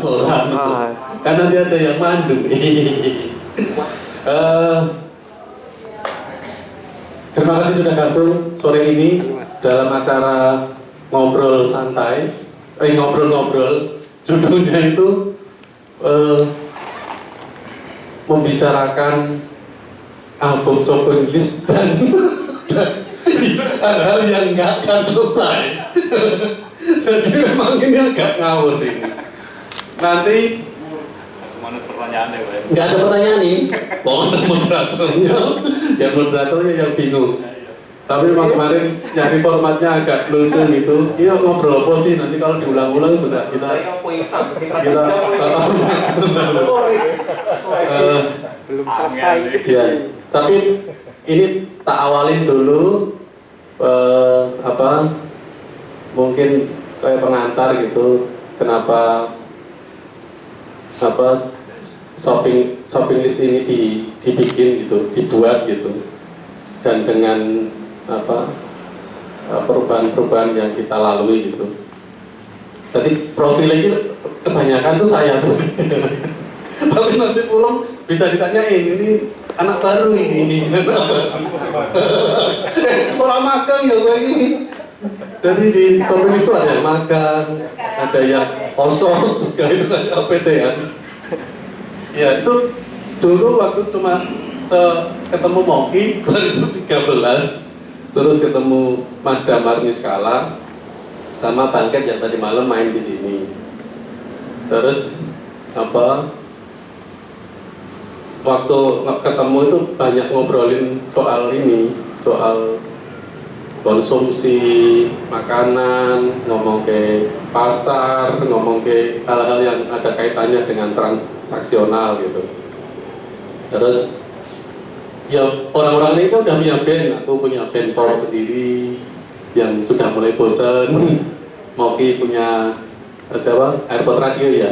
orang. Karena dia ada yang mandu. Terima kasih sudah gabung sore ini dalam acara ngobrol santai, ngobrol-ngobrol. Judulnya itu membicarakan album shopping list dan hal-hal yang nggak akan selesai. Jadi memang ini agak ngawur ini. Nanti mana pertanyaannya, Pak? nggak ada pertanyaan nih. Pokoknya moderatornya, ya moderatornya yang bingung. Tapi memang kemarin nyari formatnya agak lucu gitu. Iya ngobrol apa sih? Nanti kalau diulang-ulang sudah kita belum selesai. Ya, tapi ini tak awalin dulu mungkin kayak pengantar gitu. Kenapa shopping list ini dibikin gitu, dibuat gitu, dan dengan perubahan-perubahan yang kita lalui gitu. Tadi profil ini kebanyakan tuh saya tuh. Tapi nanti pulang bisa ditanyain, ini anak baru ini. Orang magang ya gue ini. Jadi di shopping itu ada yang magang, ada yang kosong, juga itu kan APT ya. Ya itu dulu waktu cuma ketemu Moki 2013, terus ketemu Mas Damar Niskala sama Bangket yang tadi malam main di sini. Terus waktu ketemu itu banyak ngobrolin soal ini, soal konsumsi makanan, ngomong ke pasar, ngomong ke hal-hal yang ada kaitannya dengan transaksional gitu. Terus ya orang-orang ini kan udah punya band, aku punya band pop sendiri yang sudah mulai bosan. Moki punya airport radio ya.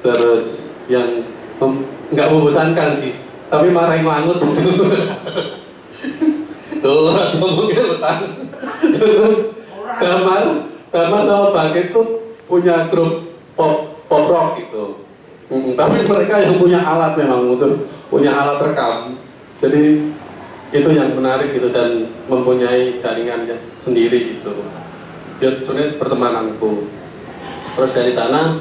Terus yang nggak membosankan sih, tapi marahin langut gitu. Tuh, mungkin betah. Terus Damar sama Bangkit tuh punya grup pop rock gitu. Tapi mereka yang punya alat memang untuk punya alat rekam. Jadi itu yang menarik gitu dan mempunyai jaringannya sendiri gitu. Dia sebenarnya pertemananku. Terus dari sana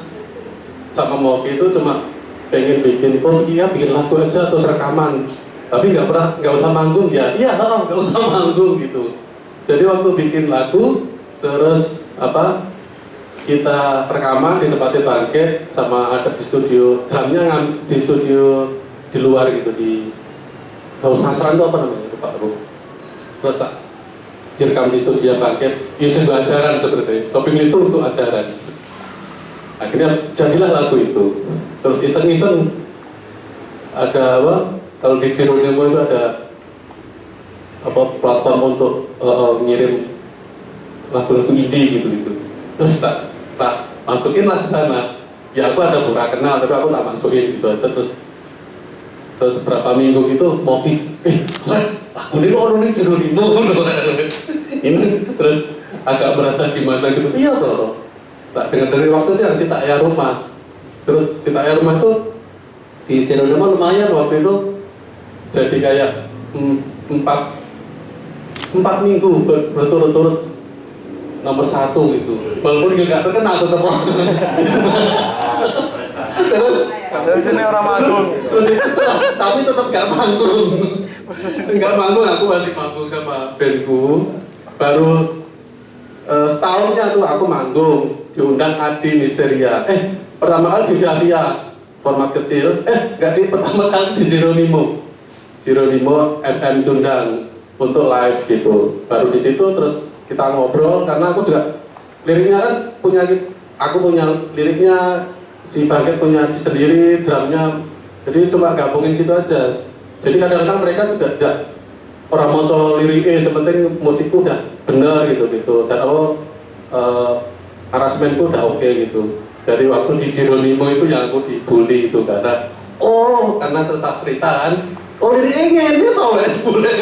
sama Moki itu cuma pengen bikin lagu aja atau rekaman. Tapi nggak usah manggung ya. Iya, nggak usah manggung gitu. Jadi waktu bikin lagu terus kita rekaman di tempatnya Bangkit sama ada di studio drumnya di studio di luar gitu di Sasran itu apa namanya itu Pak Bu. Terus tak direkam di studio Bangkit, itu ajaran sebenarnya. Shopping itu untuk ajaran. Akhirnya jadilah lagu itu. Terus iseng-iseng ada kalau di Jeronimo itu ada platform untuk ngirim lagu-lagu indie gitu. Terus tak masukin lah ke sana. Ya aku ada buka kenal tapi aku tak masukin gitu aja. Terus beberapa minggu gitu Moki, aku ini orang ini Jeronimo. Ini terus agak merasa gimana gitu. Iya toh. Tak dengar dari waktu itu yang si tak ya rumah. Terus si tak ya rumah tuh di Jeronimo lumayan waktu itu. Jadi kayak 4 minggu berturut-turut nomor 1 gitu. Walaupun nggak terkenal tetap. Terus ini orang manggung. Tapi tetap nggak manggung. Nggak manggung, aku masih manggung sama bandku. Baru setahunnya tuh aku manggung, diundang Adi Misteria. Pertama kali di Via format kecil. Pertama kali di Jeronimo FM Tundang untuk live gitu. Baru di situ terus kita ngobrol karena aku juga liriknya kan aku punya liriknya, si Bangkit punya sendiri, drumnya, jadi cuma gabungin gitu aja. Jadi kadang-kadang mereka juga tidak orang mau liriknya, sepenting musikku udah bener gitu dan arrangementku udah oke gitu. Jadi waktu di Jeronimo itu yang aku dibully itu karena terus tak cerita kan, liriknya ini tau ya boleh.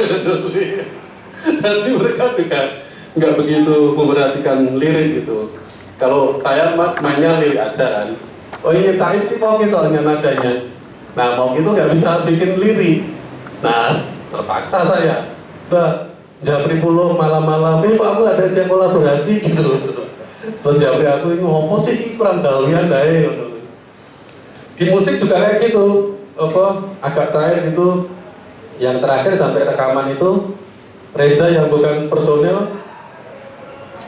Jadi mereka juga nggak begitu memperhatikan lirik gitu. Kalau saya mainnya lirik aja kan. Oh iya, nyiptain si Poki soalnya nadanya. Nah, Poki itu nggak bisa bikin lirik. Nah, terpaksa saya. Mbak, Japri Pulau malam-malam ini kamu ada aja kolaborasi gitu loh. Terus Japri aku ini ngopo sih kurang gawean dae. Di musik juga kayak gitu, agak cair gitu. Yang terakhir sampai rekaman itu Reza yang bukan personel,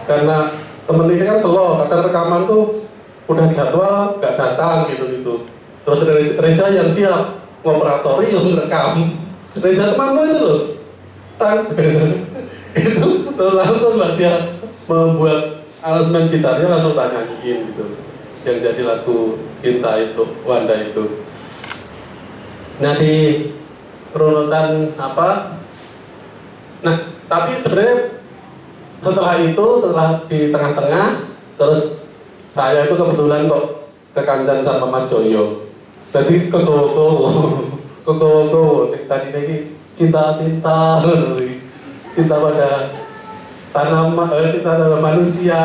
karena temen ini kan slow, kata rekaman tuh udah jadwal gak datang gitu. Terus Reza yang siap ngoperatori yang rekam. Reza teman itu loh, itu terus langsung lah dia membuat aransemen gitarnya, langsung tak nyanyiin gitu, yang jadi lagu Cinta itu, Wanda itu. Nah di runutan apa? Nah tapi sebenarnya setelah di tengah-tengah, terus saya itu kebetulan kok kekancan sama Mas Joyo, jadi kegowo-gowo tadi lagi cinta pada tanaman, cinta pada manusia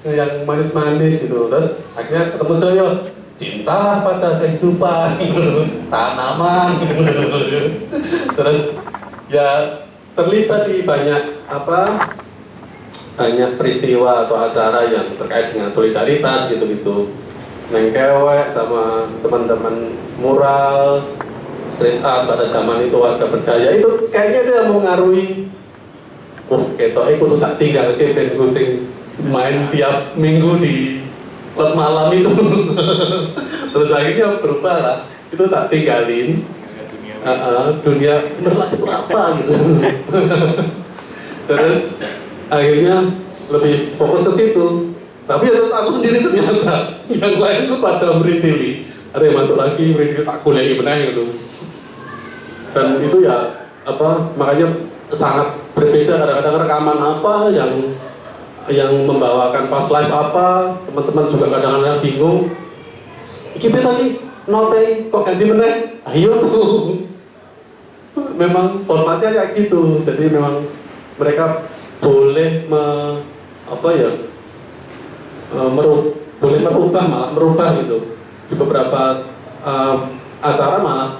yang manis-manis gitu. Terus akhirnya ketemu Joyo, cinta pada kehidupan tanaman. Terus ya terlibat di banyak peristiwa atau acara yang terkait dengan solidaritas gitu-gitu. Nengkewek sama teman-teman mural, street art pada zaman itu, warga berdaya itu kayaknya dia mau ngaruhi. Ketok itu tak tinggal ke band sing main tiap minggu di klub malam itu. Terus akhirnya berubah lah, itu tak tinggalin. Dunia bener itu apa gitu. Terus akhirnya lebih fokus ke situ. Tapi ya aku sendiri ternyata yang lain itu pada merintili. Ada yang masuk lagi, merintili tak kuliah benar gitu. Dan itu ya makanya sangat berbeda. Kadang-kadang rekaman apa yang membawakan pas live apa, teman-teman juga kadang-kadang bingung. Kita tadi note kok ganti meneh? Ayo tuh. Memang formatnya kayak gitu. Jadi memang mereka boleh boleh merubah gitu. Di beberapa acara malah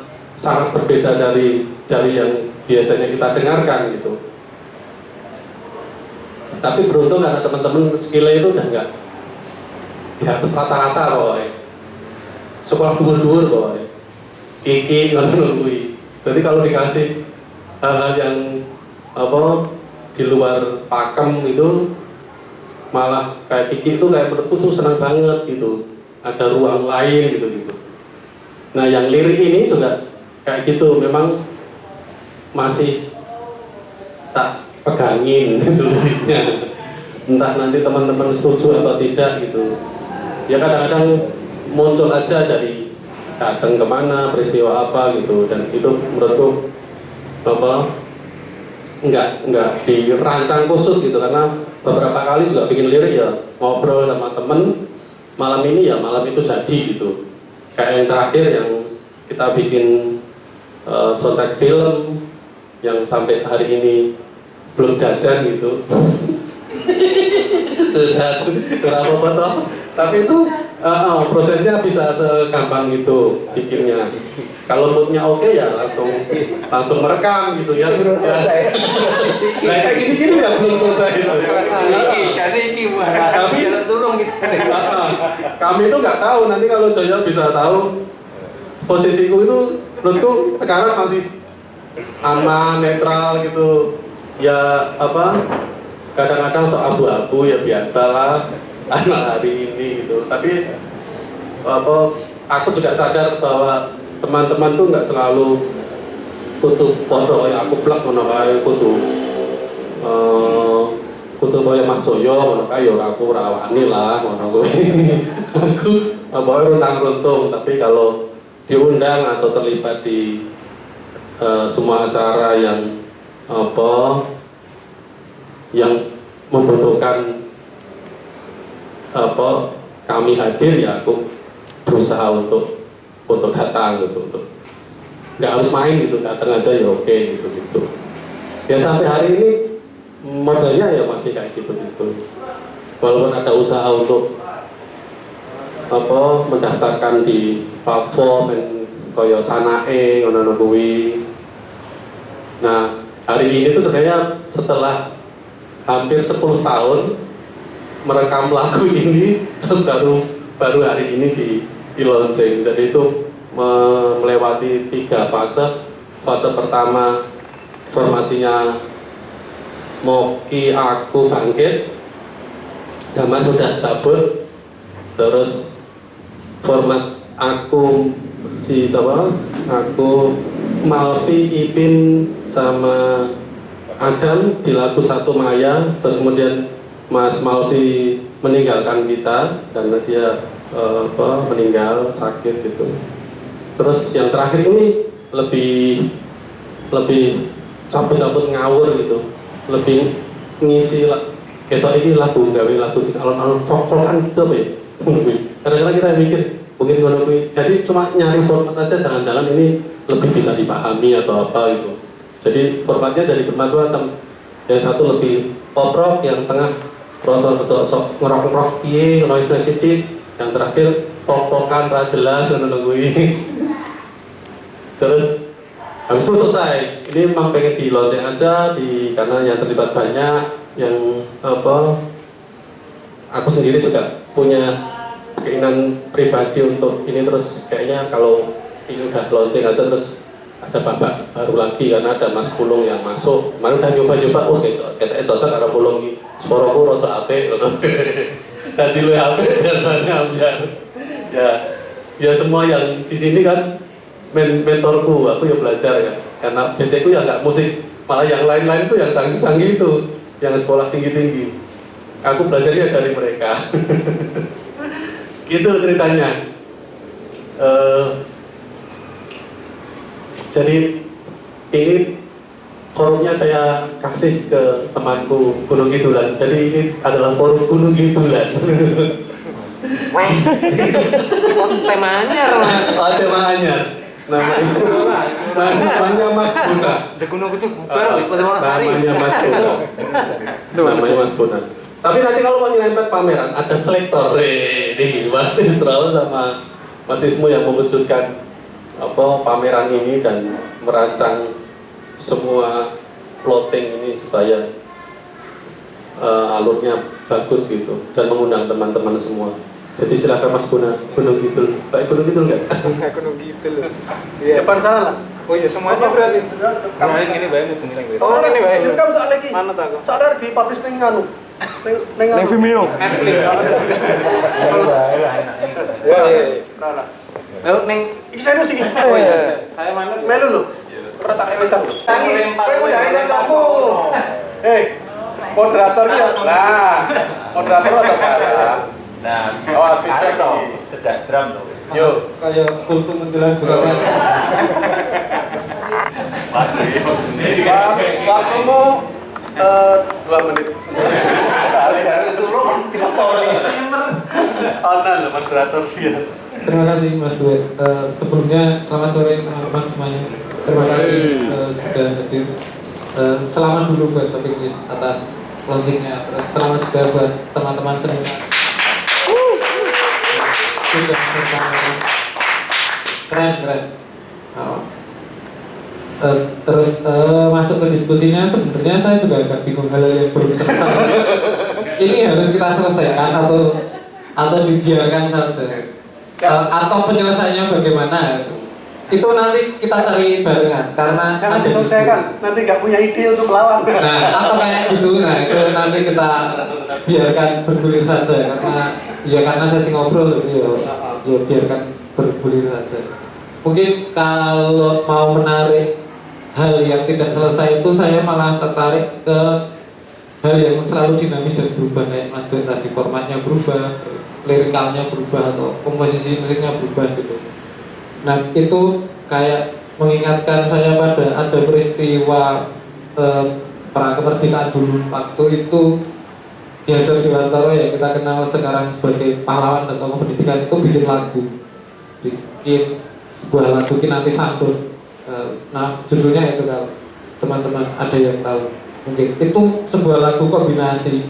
sangat berbeda dari yang biasanya kita dengarkan gitu. Tapi beruntung karena teman-teman skillnya itu udah nggak di atas rata-rata pokoknya. Sekolah dhuwur-dhuwur pokoknya. Kiki ngelui. Jadi kalau dikasih hal-hal yang di luar pakem itu, malah kayak Kiki itu kayak menurutku tuh senang banget gitu. Ada ruang lain gitu. Nah yang lirik ini juga kayak gitu, memang masih tak pegangin gitu liriknya. Entah nanti teman-teman setuju atau tidak gitu. Ya kadang-kadang muncul aja dari datang kemana, peristiwa apa gitu, dan itu menurutku nggak dirancang khusus gitu, karena beberapa kali juga bikin lirik ya ngobrol sama temen, malam ini ya malam itu jadi gitu. Kayak yang terakhir yang kita bikin soundtrack film yang sampai hari ini belum jajan gitu. Sudah berapa foto, tapi itu prosesnya bisa segampang itu bikinnya. Kalau moodnya oke ya langsung merekam gitu ya. Nah kayak gini ya belum selesai. Tapi kami itu nggak tahu, nanti kalau Joyo bisa tahu posisiku itu menurutku sekarang masih aman, netral gitu. Ya kadang-kadang sok abu-abu ya biasalah anak hari ini gitu. Tapi aku juga sadar bahwa teman-teman tuh nggak selalu kutu foto ya aku plak ngono kae kutu kaya Mas Joyo ngono kae ya aku ora wani lah ngono kuwi. Aku runtang-runtung, tapi kalau diundang atau terlibat di semua acara yang yang membutuhkan kami hadir, ya aku berusaha untuk datang gitu, untuk nggak harus main gitu, datang aja ya oke gitu. Ya sampai hari ini modelnya ya masih kayak gitu. Walaupun ada usaha untuk mendaftarkan di platform kaya Sanae ngono kuwi. Nah, hari ini tuh sebenarnya setelah hampir 10 tahun merekam lagu ini, terus baru hari ini di launching. Jadi itu melewati 3 fase. Fase pertama formasinya Moki Aku Bangkit, Daman sudah cabut, terus format aku Malvi, Ipin sama Adam di lagu Satu Maya, terus kemudian Mas Malvi meninggalkan kita karena dia meninggal sakit gitu. Terus yang terakhir ini lebih cabut-cabut ngawur gitu, lebih ngisi kita ini lagu sing alon-alon folk-folkan gitu apa ya. Kadang-kadang kita mikir mungkin ngono kuwi. Jadi cuma nyari format aja, jangan-jangan ini lebih bisa dipahami atau apa gitu. Jadi formatnya jadi bermacam-macam. Yang satu lebih pop rock, yang tengah rotor sok ngerok-ngerok piye, noise sedikit, yang terakhir folk-folkan ra jelas ngono kuwi. Terus habis itu selesai. Ini memang pengen di launching aja karena yang terlibat banyak, yang aku sendiri juga punya keinginan pribadi untuk ini, terus kayaknya kalau ini udah launching aja terus ada babak baru lagi karena ada Mas Pulung yang masuk. Kemarin udah nyoba-nyoba, kayaknya cocok karena Pulung ini suaraku rada apik loh. Tadi lu apik biasanya ya semua yang di sini kan mentorku, aku ya belajar ya. Karena biasanya aku ya nggak musik, malah yang lain-lain itu yang canggih-canggih itu, yang sekolah tinggi-tinggi. Aku belajarnya dari mereka. Gitu ceritanya. Jadi ini forumnya saya kasih ke temanku Gunung Kidul. Jadi ini adalah forum Gunung Kidul. Temanya Temanya. Namanya Mas Buna. The Gunung Kidul bubar di Wonosari. Namanya Mas Buna. Namanya Mas Buna. Tapi nanti kalau mau nyerempet pameran ada selektor. Ini Mas Isral sama Mas Ismu yang mewujudkan pameran ini dan merancang semua plotting ini supaya alurnya bagus gitu dan mengundang teman-teman semua. Jadi silakan Mas Buna, Gunung Kidul. Pak Gunung Kidul nggak? Gunung Kidul. Iya. Depan sana lah. Oh iya semuanya berarti. Karena ini bayangin itu nilai. Oh ini bayangin. Itu kamu soal lagi. Mana tahu? Soalnya di publish neng nganu. Neng Vimeo. Netflix. Ya. Ayo neng. Iki saya sih. Oh iya. Saya mana? Melu lo. Pernah tak lempar lo. Kowe udah ini aku. Moderator ya. Nah, moderator atau apa? Nah, awas ada toh, tidak drum toh. Yo, kayak kultum menjelang bulan. Pasti. Waktumu 2 menit. Onan moderator sih. Terima kasih Mas Duet. Sebelumnya selamat sore teman-teman semuanya. Terima kasih sudah hadir. Selamat dulu buat Topik News atas launchingnya. Terus selamat juga buat teman-teman seniman. Sudah keren. Terus masuk ke diskusinya, sebenarnya saya juga agak bingung hal yang belum selesai. Ini harus kita selesaikan atau dibiarkan saja. Atau penyelesaiannya bagaimana? Itu nanti kita cari barengan karena jangan diselesaikan, nanti nggak punya ide untuk melawan. Nah, atau kayak gitu, itu nanti kita biarkan bergulir saja karena sesi ngobrol ya biarkan bergulir saja. Mungkin kalau mau menarik hal yang tidak selesai itu saya malah tertarik ke hal yang selalu dinamis dan berubah kayak Mas Ben tadi, formatnya berubah, lirikalnya berubah atau komposisi musiknya berubah gitu. Nah itu kayak mengingatkan saya pada ada peristiwa perang kemerdekaan dulu, waktu itu Diajar Dewantara yang kita kenal sekarang sebagai pahlawan dan tokoh pendidikan itu bikin sebuah lagu Kinanti Santun. Nah judulnya itu kalau teman-teman ada yang tahu mungkin itu sebuah lagu kombinasi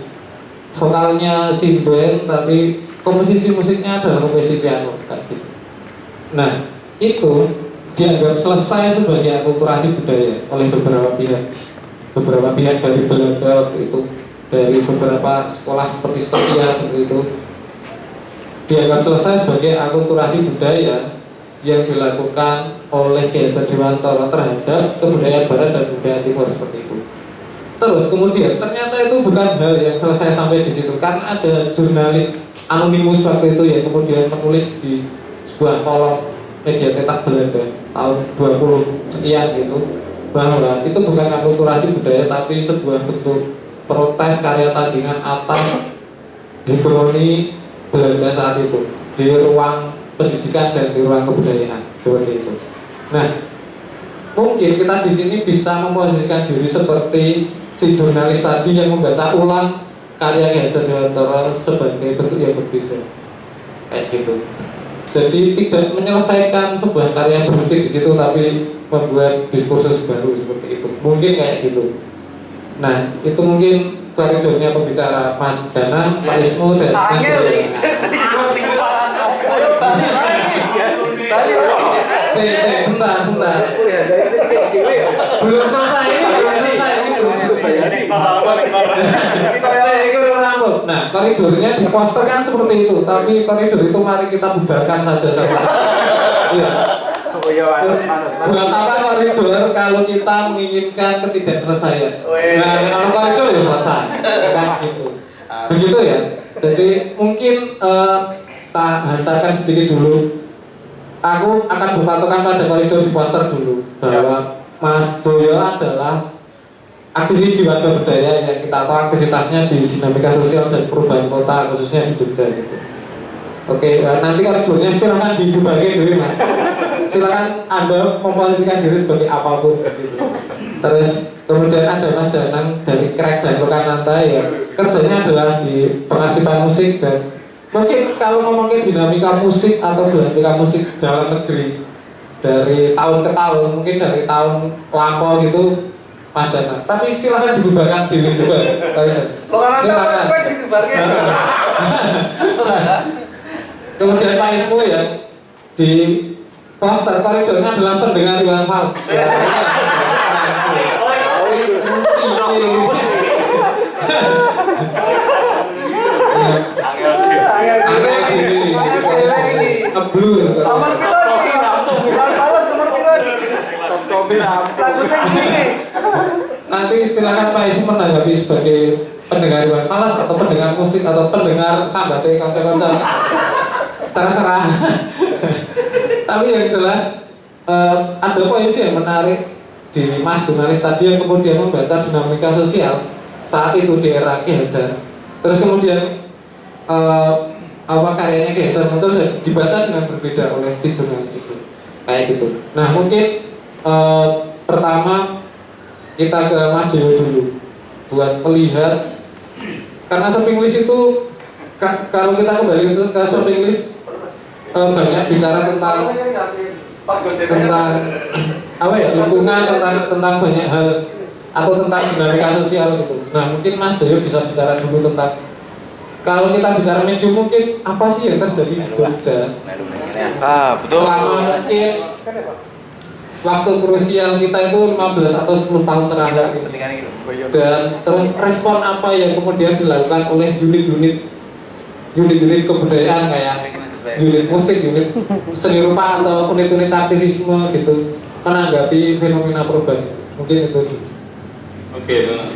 vokalnya Sinden tapi komposisi musiknya adalah komposisi piano kayak gitu. Nah, itu dianggap selesai sebagai akulturasi budaya oleh beberapa pihak dari Belanda waktu itu, dari beberapa sekolah seperti Stokia seperti itu, dianggap selesai sebagai akulturasi budaya yang dilakukan oleh Ki Hajar Dewantara terhadap kebudayaan Barat dan budaya Timur seperti itu. Terus kemudian ternyata itu bukan hal yang selesai sampai di situ, karena ada jurnalis anonimus waktu itu yang kemudian menulis di sebuah kolom media cetak Belanda tahun 20 sekian gitu, bahwa itu bukan akulturasi budaya tapi sebuah bentuk protes karya tandingan atas hegemoni Belanda saat itu di ruang pendidikan dan di ruang kebudayaan seperti itu. Nah, mungkin kita di sini bisa memposisikan diri seperti si jurnalis tadi yang membaca ulang karya Ki Hajar Dewantara sebagai bentuk yang berbeda, kayak gitu. Jadi tidak menyelesaikan sebuah karya berhenti di situ, tapi membuat diskursus baru seperti itu. Mungkin kayak gitu. Nah, itu mungkin koridornya pembicara Mas Dana, Pak Ismu dan Mas bentar. Belum selesai. Nah, koridornya di poster kan seperti itu, tapi koridor itu mari kita bubarkan saja. Iya. Buat apa koridor kalau kita menginginkan ketidakselesaian? Nah, kalau koridor ya selesai, kan gitu. Begitu ya. Jadi mungkin tak hantarkan sedikit dulu. Aku akan berpatokan pada koridor di poster dulu, bahwa Mas Joyo adalah aktivis di warga budaya yang kita tahu aktivitasnya di dinamika sosial dan perubahan kota khususnya di Jogja gitu. Oke, nanti koridornya silahkan dibagi dulu Mas. Silahkan Anda memposisikan diri sebagai apapun gitu. Terus kemudian ada Mas Danang dari Krek dan Lokananta yang kerjanya adalah di pengarsipan musik, dan mungkin kalau ngomongin dinamika musik atau dinamika musik dalam negeri dari tahun ke tahun, mungkin dari tahun lampau gitu Mas Danang. Tapi silakan dibubarkan diri juga. Silakan. Kemudian Pak Ismu ya, di poster koridornya adalah pendengar Iwan Fals. Nanti silakan Pak Ismu menanggapi sebagai pendengar Iwan Fals atau pendengar musik atau pendengar sambatnya kawan-kawan, terserah. Tapi yang jelas ada poin yang menarik di Mas jurnalis tadi yang kemudian membaca dinamika sosial saat itu di era Ki Hajar. Terus kemudian apa karyanya Ki Hajar muncul dan dibaca dengan berbeda oleh si jurnalis itu, kayak gitu. Nah mungkin pertama kita ke Mas Joyo dulu buat melihat, karena shopping list itu kalau kita kembali ke shopping list banyak bicara tentang apa ya, lingkungan, tentang banyak hal atau tentang dinamika sosial gitu. Nah mungkin Mas Joyo bisa bicara dulu tentang, kalau kita bicara medium mungkin apa sih yang terjadi di Jogja Betul. selama mungkin waktu krusial kita itu 15 atau 10 tahun terakhir gitu. Dan terus respon apa yang kemudian dilakukan oleh unit-unit kebudayaan kayak unit musik, unit seni rupa atau unit-unit aktivisme gitu menanggapi fenomena perubahan. Mungkin itu. Oke, benar.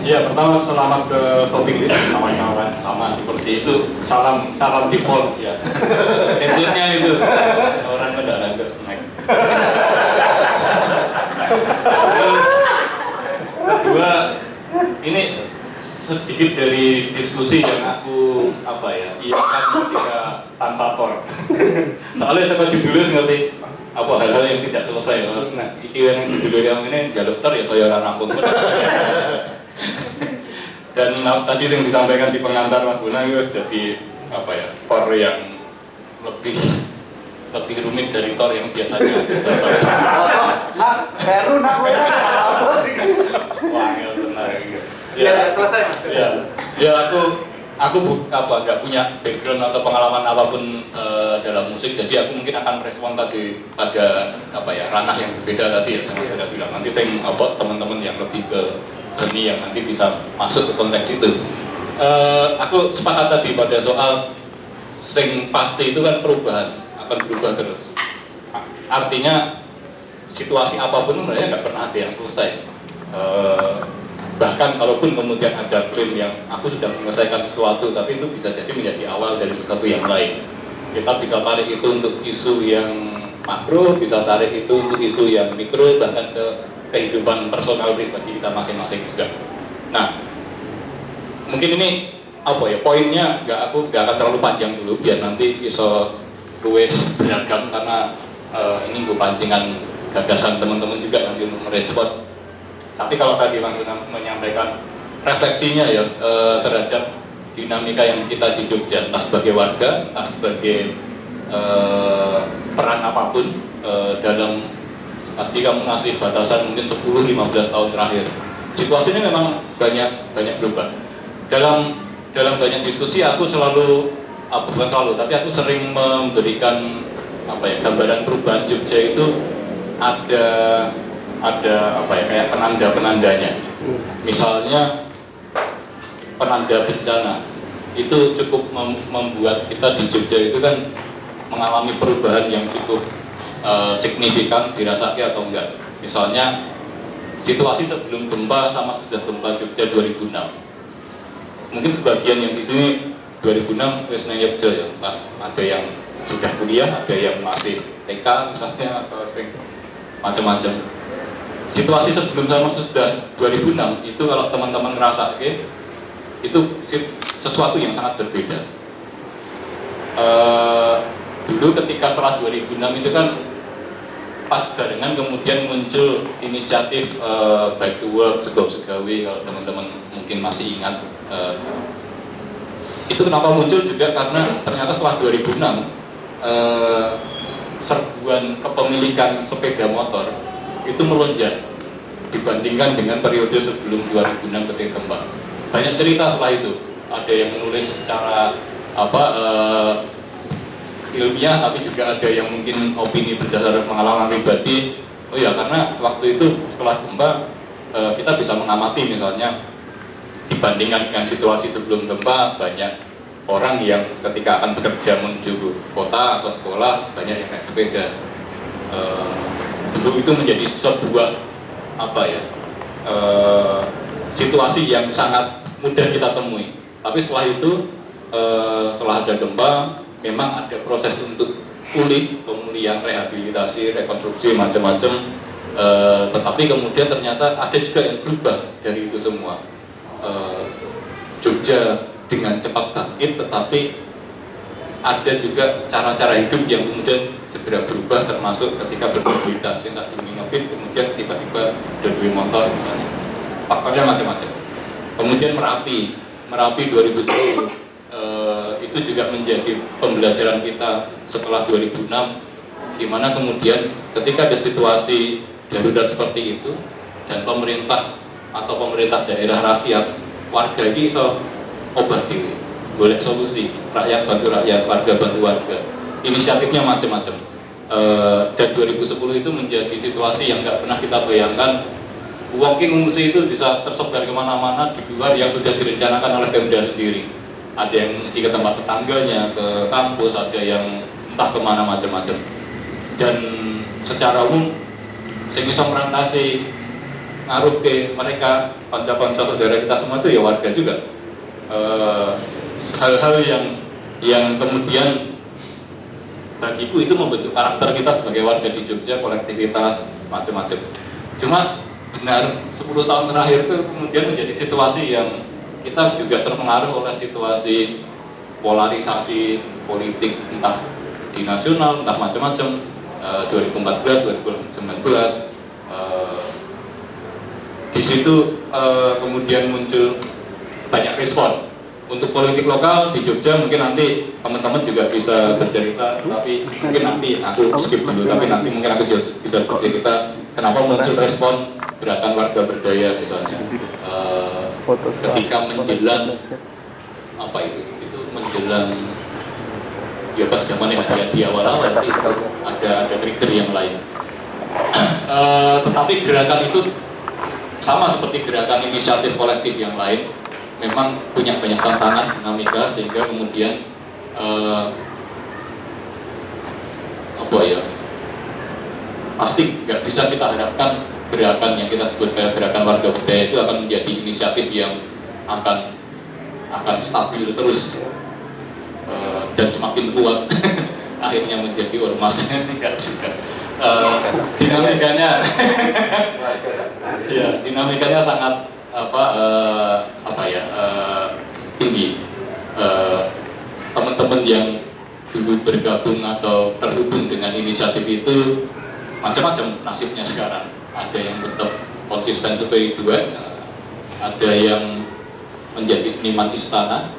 Ya, pertama selamat ke shopping list kawan-kawan, sama seperti itu. Salam default ya. Template-nya itu orang udah ada snack. Terus kedua, ini sedikit dari diskusi yang aku iakan ketika tanpa tor. Soalnya saya judulnya ngerti apa hal-hal yang tidak selesai. Nah, yang judulnya yang ini jaluk tor ya saya orang pun. Dan tadi yang disampaikan di pengantar Mas Buna itu jadi tor yang lebih rumit dari tor yang biasanya. Baru nak Wah, tenang gitu. Ya, selesai Mas. Ya aku nggak punya background atau pengalaman apapun dalam musik, jadi aku mungkin akan merespon tadi pada ranah yang berbeda tadi ya, sama saya bilang. Nanti saya ngobot teman-teman yang lebih ke seni yang nanti bisa masuk ke konteks itu. Aku sepakat tadi pada soal sing pasti itu kan perubahan, akan berubah terus. Artinya situasi apapun sebenarnya nggak pernah ada yang selesai. Bahkan kalaupun kemudian ada klaim yang aku sudah menyelesaikan sesuatu, tapi itu bisa jadi menjadi awal dari sesuatu yang lain. Kita bisa tarik itu untuk isu yang makro, bisa tarik itu untuk isu yang mikro, bahkan ke kehidupan personal pribadi kita masing-masing juga. Nah, mungkin ini poinnya aku nggak akan terlalu panjang dulu, biar nanti bisa luwih beragam, karena ini gue pancingan gagasan teman-teman juga nanti untuk merespon. Tapi kalau tadi langsung menyampaikan refleksinya ya terhadap dinamika yang kita di Jogja, entah sebagai warga, entah sebagai peran apapun dalam pasti kamu ngasih batasan mungkin 10-15 tahun terakhir. Situasinya memang banyak berubah. Dalam banyak diskusi aku bukan selalu, tapi aku sering memberikan gambaran perubahan Jogja itu ada kayak penanda-penandanya. Misalnya penanda bencana itu cukup membuat kita di Jogja itu kan mengalami perubahan yang cukup signifikan, dirasakan atau enggak. Misalnya situasi sebelum gempa sama sudah gempa Jogja 2006. Mungkin sebagian yang di sini 2006 wis nang Jogja ya, ada yang sudah kuliah, ada yang masih TK misalnya atau macam-macam. Situasi sebelum sama sudah 2006 itu kalau teman-teman ngerasa itu sesuatu yang sangat berbeda. Dulu ketika setelah 2006 itu kan pas barengan kemudian muncul inisiatif Back to Work, Segawe kalau teman-teman mungkin masih ingat. Itu kenapa muncul juga karena ternyata setelah 2006 serbuan kepemilikan sepeda motor itu melonjak dibandingkan dengan periode sebelum 2006 ketika gempa. Banyak cerita setelah itu, ada yang menulis secara ilmiah, tapi juga ada yang mungkin opini berdasarkan pengalaman pribadi. Oh ya, karena waktu itu setelah gempa kita bisa mengamati misalnya dibandingkan dengan situasi sebelum gempa, banyak orang yang ketika akan bekerja menuju kota atau sekolah banyak yang naik sepeda. Itu menjadi sebuah situasi yang sangat mudah kita temui. Tapi setelah itu setelah ada gempa memang ada proses untuk pemulihan, rehabilitasi, rekonstruksi macam-macam. Tetapi kemudian ternyata ada juga yang berubah dari itu semua. Jogja dengan cepat bangkit, tetapi ada juga cara-cara hidup yang kemudian segera berubah, termasuk ketika bermobilitas yang tadi ngepit, kemudian tiba-tiba ada duit motor misalnya. Faktornya macam-macam. Kemudian Merapi 2010 itu juga menjadi pembelajaran kita setelah 2006, gimana kemudian ketika ada situasi darurat seperti itu dan pemerintah atau pemerintah daerah rakyat, warga ini bisa obah diri, boleh solusi, rakyat bantu rakyat, warga bantu warga. Inisiatifnya macam-macam. Dan 2010 itu menjadi situasi yang nggak pernah kita bayangkan. Walking ngungsi itu bisa tersebar kemana-mana di luar yang sudah direncanakan oleh Pemda sendiri. Ada yang ngungsi ke tempat tetangganya, ke kampus, ada yang entah kemana macam-macam. Dan secara umum, saya bisa merantasi ngaruh ke mereka, panca-panca saudara kita semua itu ya warga juga. Hal-hal yang kemudian bagiku itu membentuk karakter kita sebagai warga di Jogja, kolektivitas macam-macam. Cuma benar 10 tahun terakhir itu kemudian menjadi situasi yang kita juga terpengaruh oleh situasi polarisasi politik, entah di nasional, entah macam-macam. 2014, 2019 di situ kemudian muncul banyak respon. Untuk politik lokal di Jogja mungkin nanti teman-teman juga bisa bercerita, tapi mungkin nanti aku skip dulu, tapi nanti mungkin aku bisa bercerita kenapa muncul respon gerakan warga berdaya misalnya ketika menjelang apa itu menjelang ya pas zaman di awal-awal sih ada trigger yang lain. Tetapi gerakan itu sama seperti gerakan inisiatif kolektif yang lain, memang punya banyak tantangan dinamika sehingga kemudian apa ya, pasti nggak bisa kita harapkan gerakan yang kita sebut kayak gerakan warga budaya itu akan menjadi inisiatif yang akan stabil terus dan semakin kuat akhirnya menjadi ormas. Tidak juga. Dinamikanya ya, dinamikanya sangat tinggi. Teman-teman yang dulu bergabung atau terhubung dengan inisiatif itu macam-macam nasibnya sekarang. Ada yang tetap konsisten sebagai duet, ada yang menjadi seniman istana.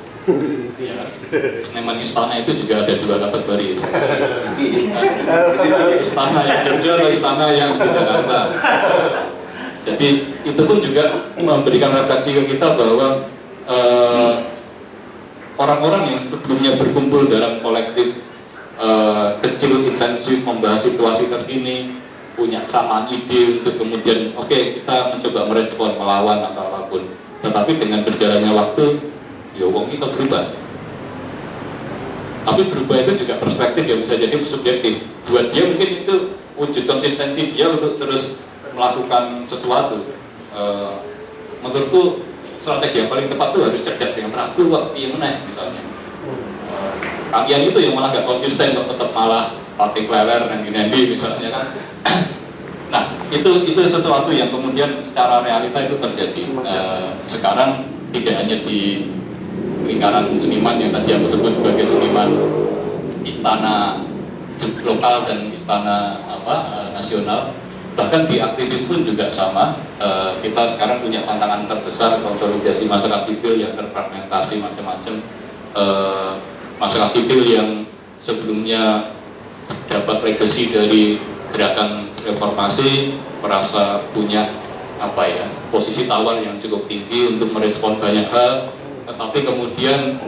Ya, seniman istana itu juga ada dua kategori. Istana yang Jogja atau istana yang di Jakarta. Jadi itu pun juga memberikan refleksi ke kita bahwa orang-orang yang sebelumnya berkumpul dalam kolektif kecil intensif membahas situasi terkini, punya kesamaan ide untuk kemudian kita mencoba merespon, melawan atau apapun. Tetapi dengan berjalannya waktu, ya wong bisa berubah. Tapi berubah itu juga perspektif yang bisa jadi subjektif. Buat dia mungkin itu wujud konsistensi dia untuk terus melakukan sesuatu. Menurutku strategi yang paling tepat itu harus cerdas dengan ragu waktu yang menaik misalnya. Kalian itu yang malah gak konsisten kok tetap malah partai klewer dan gini misalnya kan. Nah itu sesuatu yang kemudian secara realita itu terjadi. Sekarang tidak hanya di lingkaran seniman yang tadi aku sebut sebagai seniman istana lokal dan istana nasional, bahkan di aktivis pun juga sama. Kita sekarang punya tantangan terbesar konsolidasi masyarakat sipil yang terfragmentasi macam-macam. Masyarakat sipil yang sebelumnya dapat legacy dari gerakan reformasi, merasa punya posisi tawar yang cukup tinggi untuk merespon banyak hal, tetapi kemudian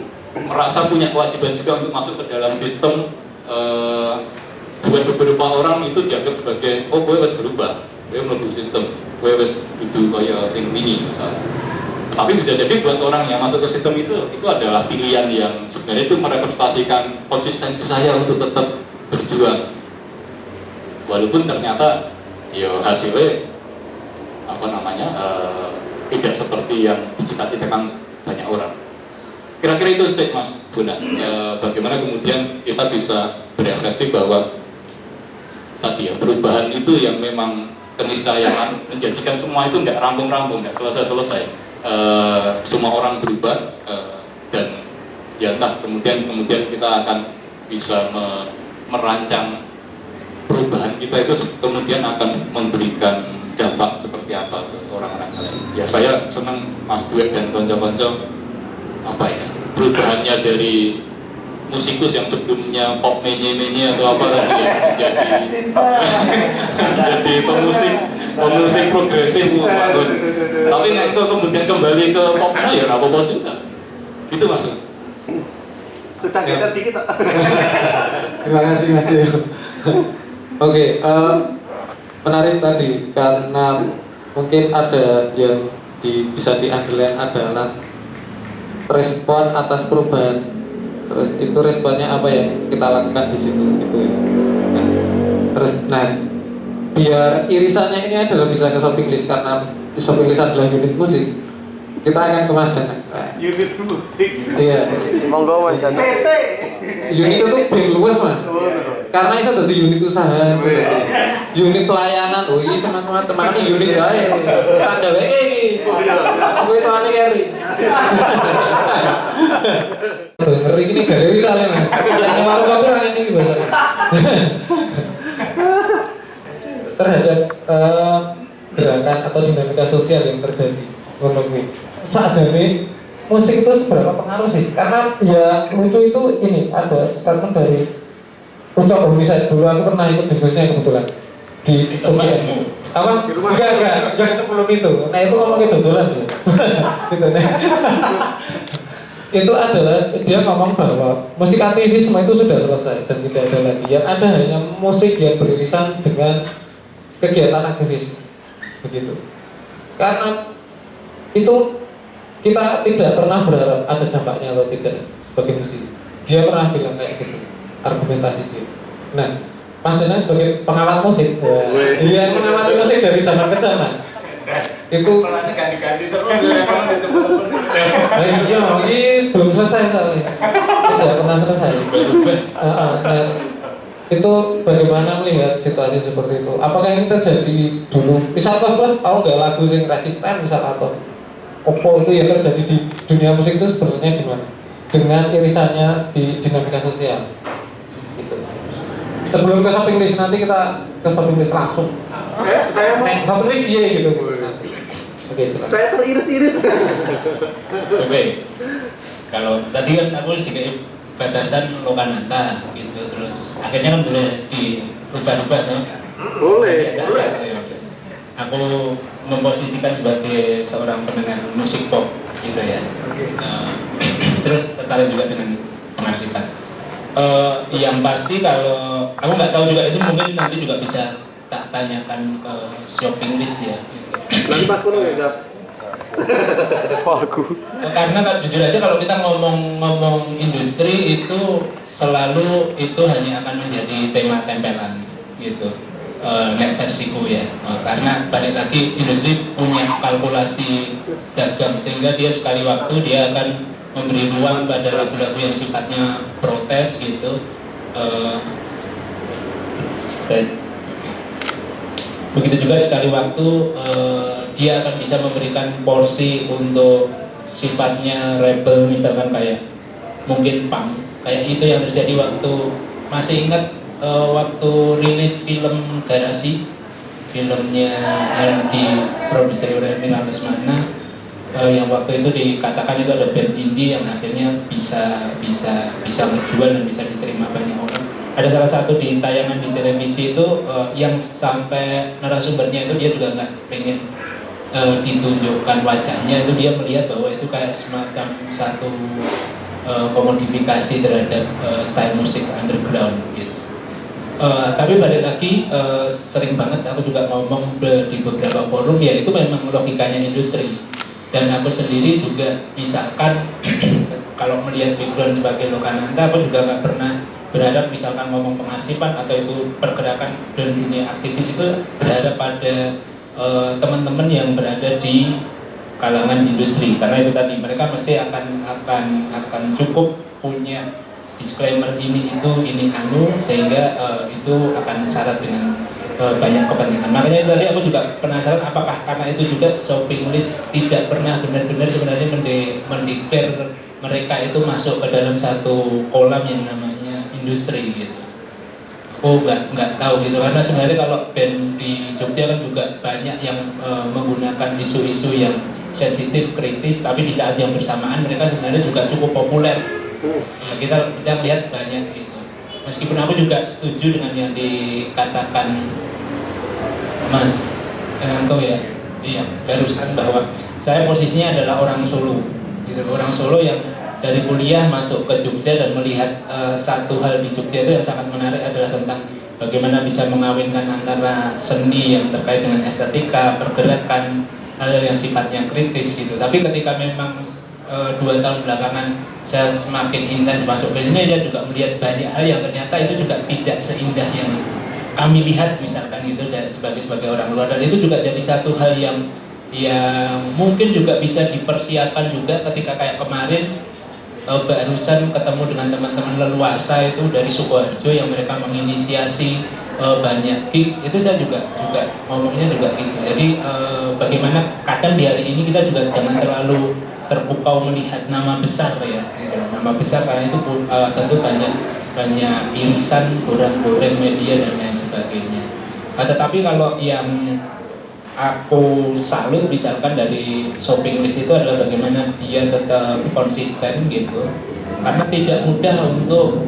merasa punya kewajiban juga untuk masuk ke dalam sistem. Buat beberapa orang itu dianggap sebagai gue harus berubah, gue menuju sistem, gue harus itu kayak sing ini misalnya. Tapi bisa jadi buat orang yang masuk ke sistem itu adalah pilihan yang sebenarnya itu merepresentasikan konsistensi saya untuk tetap berjuang, walaupun ternyata hasilnya tidak seperti yang dicita-citakan banyak orang. Kira-kira itu sih Mas Buna, bagaimana kemudian kita bisa berefleksi bahwa tadi perubahan itu yang memang keniscayaan menjadikan semua itu tidak rampung-rampung, tidak selesai-selesai. Semua orang berubah dan entah kemudian kita akan bisa merancang perubahan kita itu kemudian akan memberikan dampak seperti apa ke orang-orang lain. Ya saya senang Mas Duet dan konco-konco perubahannya dari musikus yang sebelumnya pop menye atau apa lagi jadi pemusik progresif bangun. Tapi itu kemudian kembali ke popnya ya apa-apa juga. Itu maksud. Sudah geser dikit. Terima kasih Mas. Oke, menarik tadi karena mungkin ada yang bisa diambil adalah respon atas perubahan. Terus itu responnya apa yang kita lakukan di situ gitu ya. Nah, biar irisannya ini adalah bisa ke shopping list karena shopping list adalah unit musik. Kita akan ke Mas Danang. Unit musik. Iya. Monggo Mas Danang. Unit itu lebih luas Mas. Karena itu dari unit usaha, unit pelayanan. Oh iya teman-teman unit aja. Tak gawe iki. Aku itu aneh kari. Ngeri ini galeri soalnya Mas. Yang malu-malu orang ini bahasa. Terhadap gerakan atau dinamika sosial yang terjadi ekonomi. Saat ini musik itu seberapa pengaruh sih? Karena ya lucu itu ini ada statement dari Ucap Homicide dulu, aku pernah ikut diskusinya kebetulan di UGM. Apa? Enggak sebelum itu. Nah itu ngomong gitu dolan ya. Gitu nih. itu adalah dia ngomong bahwa musik aktivisme itu sudah selesai dan tidak ada lagi. Yang ada hanya musik yang beririsan dengan kegiatan aktivis, begitu. Karena itu kita tidak pernah berharap ada dampaknya atau tidak sebagai musik. Dia pernah bilang kayak gitu, argumentasi dia. Nah, Mas Dana sebagai pengawat musik, dia mengamati musik dari zaman ke zaman. Itu ganti-ganti terus ya. nah, iya, ini belum selesai soalnya. Tidak pernah selesai. Nah, itu bagaimana melihat situasi seperti itu? Apakah ini terjadi dulu? Misal Kos tahu nggak lagu yang resisten misal atau Oppo itu yang terjadi di dunia musik itu sebenarnya gimana? Dengan irisannya di dinamika sosial. Gitu. Sebelum ke shopping list nanti kita ke shopping list langsung. Saya mau, Shopping list iya gitu. Oke, silakan. saya teriris-iris. Oke. Kalau tadi kan aku sedikit batasan Lokananta gitu, terus akhirnya kan boleh dirubah-rubah tuh. Boleh. Aku memposisikan sebagai seorang pendengar musik pop gitu ya. Terus tertarik juga dengan pengarsipan. Yang pasti kalau aku nggak tahu juga itu mungkin nanti juga bisa tak tanyakan ke shopping list ya. Nanti Pak Kuno ya, Karena jujur aja kalau kita ngomong industri itu selalu itu hanya akan menjadi tema tempelan gitu. Net versiku ya, karena balik lagi industri punya kalkulasi dagang sehingga dia sekali waktu dia akan memberi ruang pada lagu-lagu yang sifatnya protes gitu. Dan begitu juga sekali waktu dia akan bisa memberikan porsi untuk sifatnya rebel misalkan kayak mungkin punk kayak itu yang terjadi waktu masih ingat waktu rilis film Garasi, filmnya yang diproduksi oleh Milan Lesmana, yang waktu itu dikatakan itu ada band indie yang akhirnya bisa menjual dan bisa diterima banyak orang. Ada salah satu di tayangan di televisi itu yang sampai narasumbernya itu dia juga nggak pengen ditunjukkan wajahnya, itu dia melihat bahwa itu kayak semacam satu komodifikasi terhadap style musik underground gitu. Tapi balik lagi sering banget aku juga ngomong di beberapa forum ya itu memang logikanya industri. Dan aku sendiri juga misalkan kalau melihat background sebagai Lokananta aku juga nggak pernah berharap misalkan ngomong pengarsipan atau itu pergerakan dan dunia aktivis itu berharap pada teman-teman yang berada di kalangan industri, karena itu tadi mereka mesti akan cukup punya disclaimer ini sehingga itu akan syarat dengan banyak kepentingan. Makanya tadi aku juga penasaran apakah karena itu juga shopping list tidak pernah benar-benar sebenarnya mendeklar mereka itu masuk ke dalam satu kolam yang namanya industri gitu. Aku nggak tahu gitu, karena sebenarnya kalau band di Jogja kan juga banyak yang menggunakan isu-isu yang sensitif, kritis, tapi di saat yang bersamaan mereka sebenarnya juga cukup populer. Kita lihat banyak gitu. Meskipun aku juga setuju dengan yang dikatakan Mas Enanto ya, iya barusan bahwa saya posisinya adalah orang Solo, gitu. Orang Solo yang dari kuliah masuk ke Jogja dan melihat satu hal di Jogja itu yang sangat menarik adalah tentang bagaimana bisa mengawinkan antara seni yang terkait dengan estetika, pergerakan, hal yang sifatnya kritis gitu. Tapi ketika memang 2 tahun belakangan saya semakin intens masuk ke sini, saya juga melihat banyak hal yang ternyata itu juga tidak seindah yang kami lihat misalkan gitu dari sebagai orang luar, dan itu juga jadi satu hal yang mungkin juga bisa dipersiapkan juga ketika kayak kemarin barusan ketemu dengan teman-teman leluasa itu dari Sukoharjo yang mereka menginisiasi banyak gig, itu saya juga ngomongnya juga gitu. Jadi bagaimana kadang di hari ini kita juga jangan terlalu terpukau melihat nama besar ya, gitu. Nama besar karena itu tentu banyak irisan, goreng-goreng media dan lain sebagainya. Tetapi kalau yang aku salut misalkan dari shopping list itu adalah bagaimana dia tetap konsisten gitu, karena tidak mudah untuk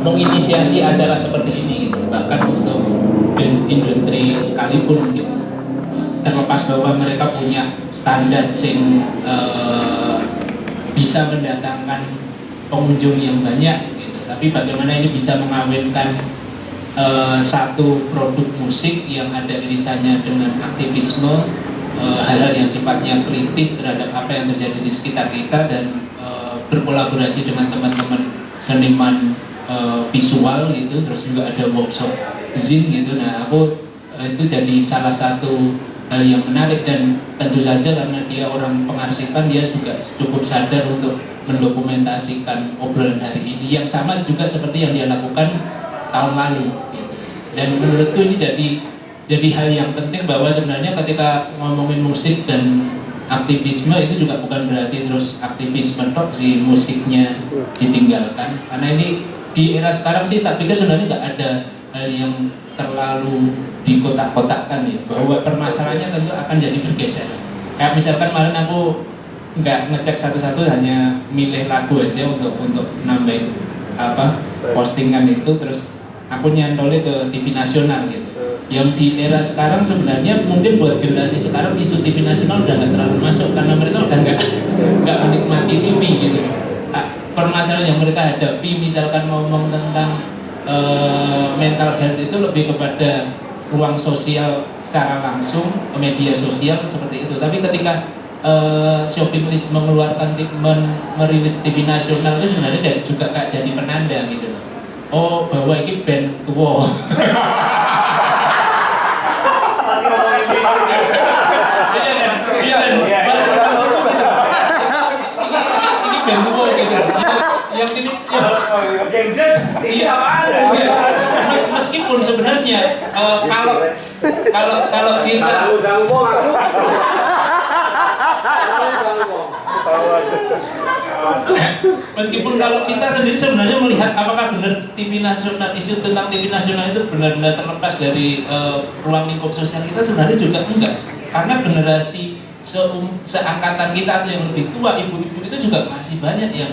menginisiasi acara seperti ini gitu. Bahkan untuk industri sekalipun gitu, terlepas bahwa mereka punya standar bisa mendatangkan pengunjung yang banyak gitu. Tapi bagaimana ini bisa mengawinkan satu produk musik yang ada irisannya dengan aktivisme, hal-hal yang sifatnya kritis terhadap apa yang terjadi di sekitar kita, dan berkolaborasi dengan teman-teman seniman visual gitu, terus juga ada workshop zine gitu. Nah, aku itu jadi salah satu hal yang menarik, dan tentu saja karena dia orang pengarsipan, dia juga cukup sadar untuk mendokumentasikan obrolan hari ini yang sama juga seperti yang dia lakukan tahun lalu gitu. Dan menurutku ini jadi hal yang penting, bahwa sebenarnya ketika ngomongin musik dan aktivisme itu juga bukan berarti terus aktivisme tok si musiknya ditinggalkan, karena ini di era sekarang sih tak pikir sebenarnya nggak ada hal yang terlalu dikotak-kotakkan ya, bahwa permasalahannya tentu akan jadi bergeser. Kayak misalkan kemarin aku nggak ngecek satu-satu, hanya milih lagu aja untuk nambahin postingan itu, terus aku nyantolnya ke TV nasional gitu. Yang di era sekarang sebenarnya mungkin buat generasi sekarang isu TV nasional udah nggak terlalu masuk, karena mereka udah nggak menikmati TV gitu. Permasalahan yang mereka hadapi misalkan ngomong tentang mental health itu lebih kepada ruang sosial secara langsung, media sosial seperti itu. Tapi ketika Shopping List mengeluarkan merilis TV nasional itu sebenarnya juga kayak jadi penanda gitu. Oh, bahwa ini band tua. Masih ngomongin gitu. Ini band tua gitu. Yang ini Genset, ini apa ada? meskipun sebenarnya kalau kita meskipun kalau kita sendiri sebenarnya melihat apakah benar TV nasional, isu tentang TV nasional itu benar-benar terlepas dari ruang lingkup sosial kita, sebenarnya juga enggak, karena generasi seangkatan kita atau yang lebih tua, ibu-ibu itu juga masih banyak yang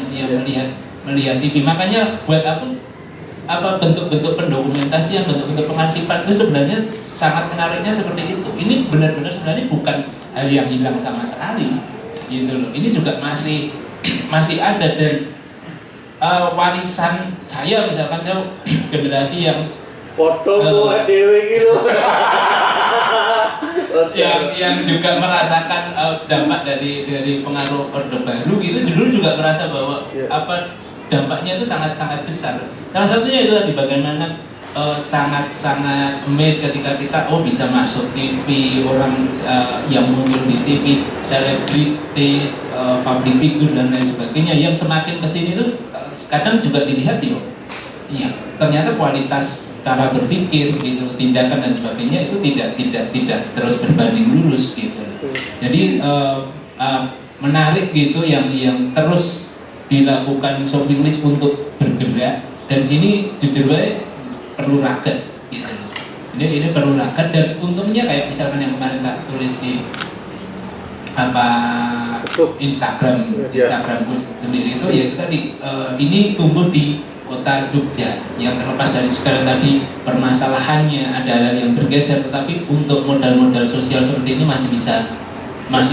melihat TV. Makanya buat aku bentuk-bentuk pendokumentasian, bentuk-bentuk pengarsipan itu sebenarnya sangat menariknya seperti itu. Ini benar-benar sebenarnya bukan hal yang hilang sama sekali gitu loh. Ini juga masih ada, dan warisan saya misalkan, saya generasi yang yang juga merasakan dampak dari pengaruh Orde Baru itu dulu juga merasa bahwa dampaknya itu sangat-sangat besar. Salah satunya itu tadi bagaimana sangat-sangat amazed ketika kita bisa masuk TV, orang yang muncul di TV, selebritis, public figure dan lain sebagainya, yang semakin kesini itu kadang juga dilihat iya ternyata kualitas cara berpikir gitu, tindakan dan sebagainya itu tidak terus berbanding lurus gitu. Jadi menarik gitu yang terus dilakukan Shopping List untuk bergerak, dan ini jujur aja perlu raket gitu. Ini perlu raket, dan untungnya kayak misalkan yang kemarin tak tulis di Instagramku sendiri itu ya tadi ini tumbuh di kota Jogja, yang terlepas dari sekarang tadi permasalahannya ada hal yang bergeser, tetapi untuk modal-modal sosial seperti ini masih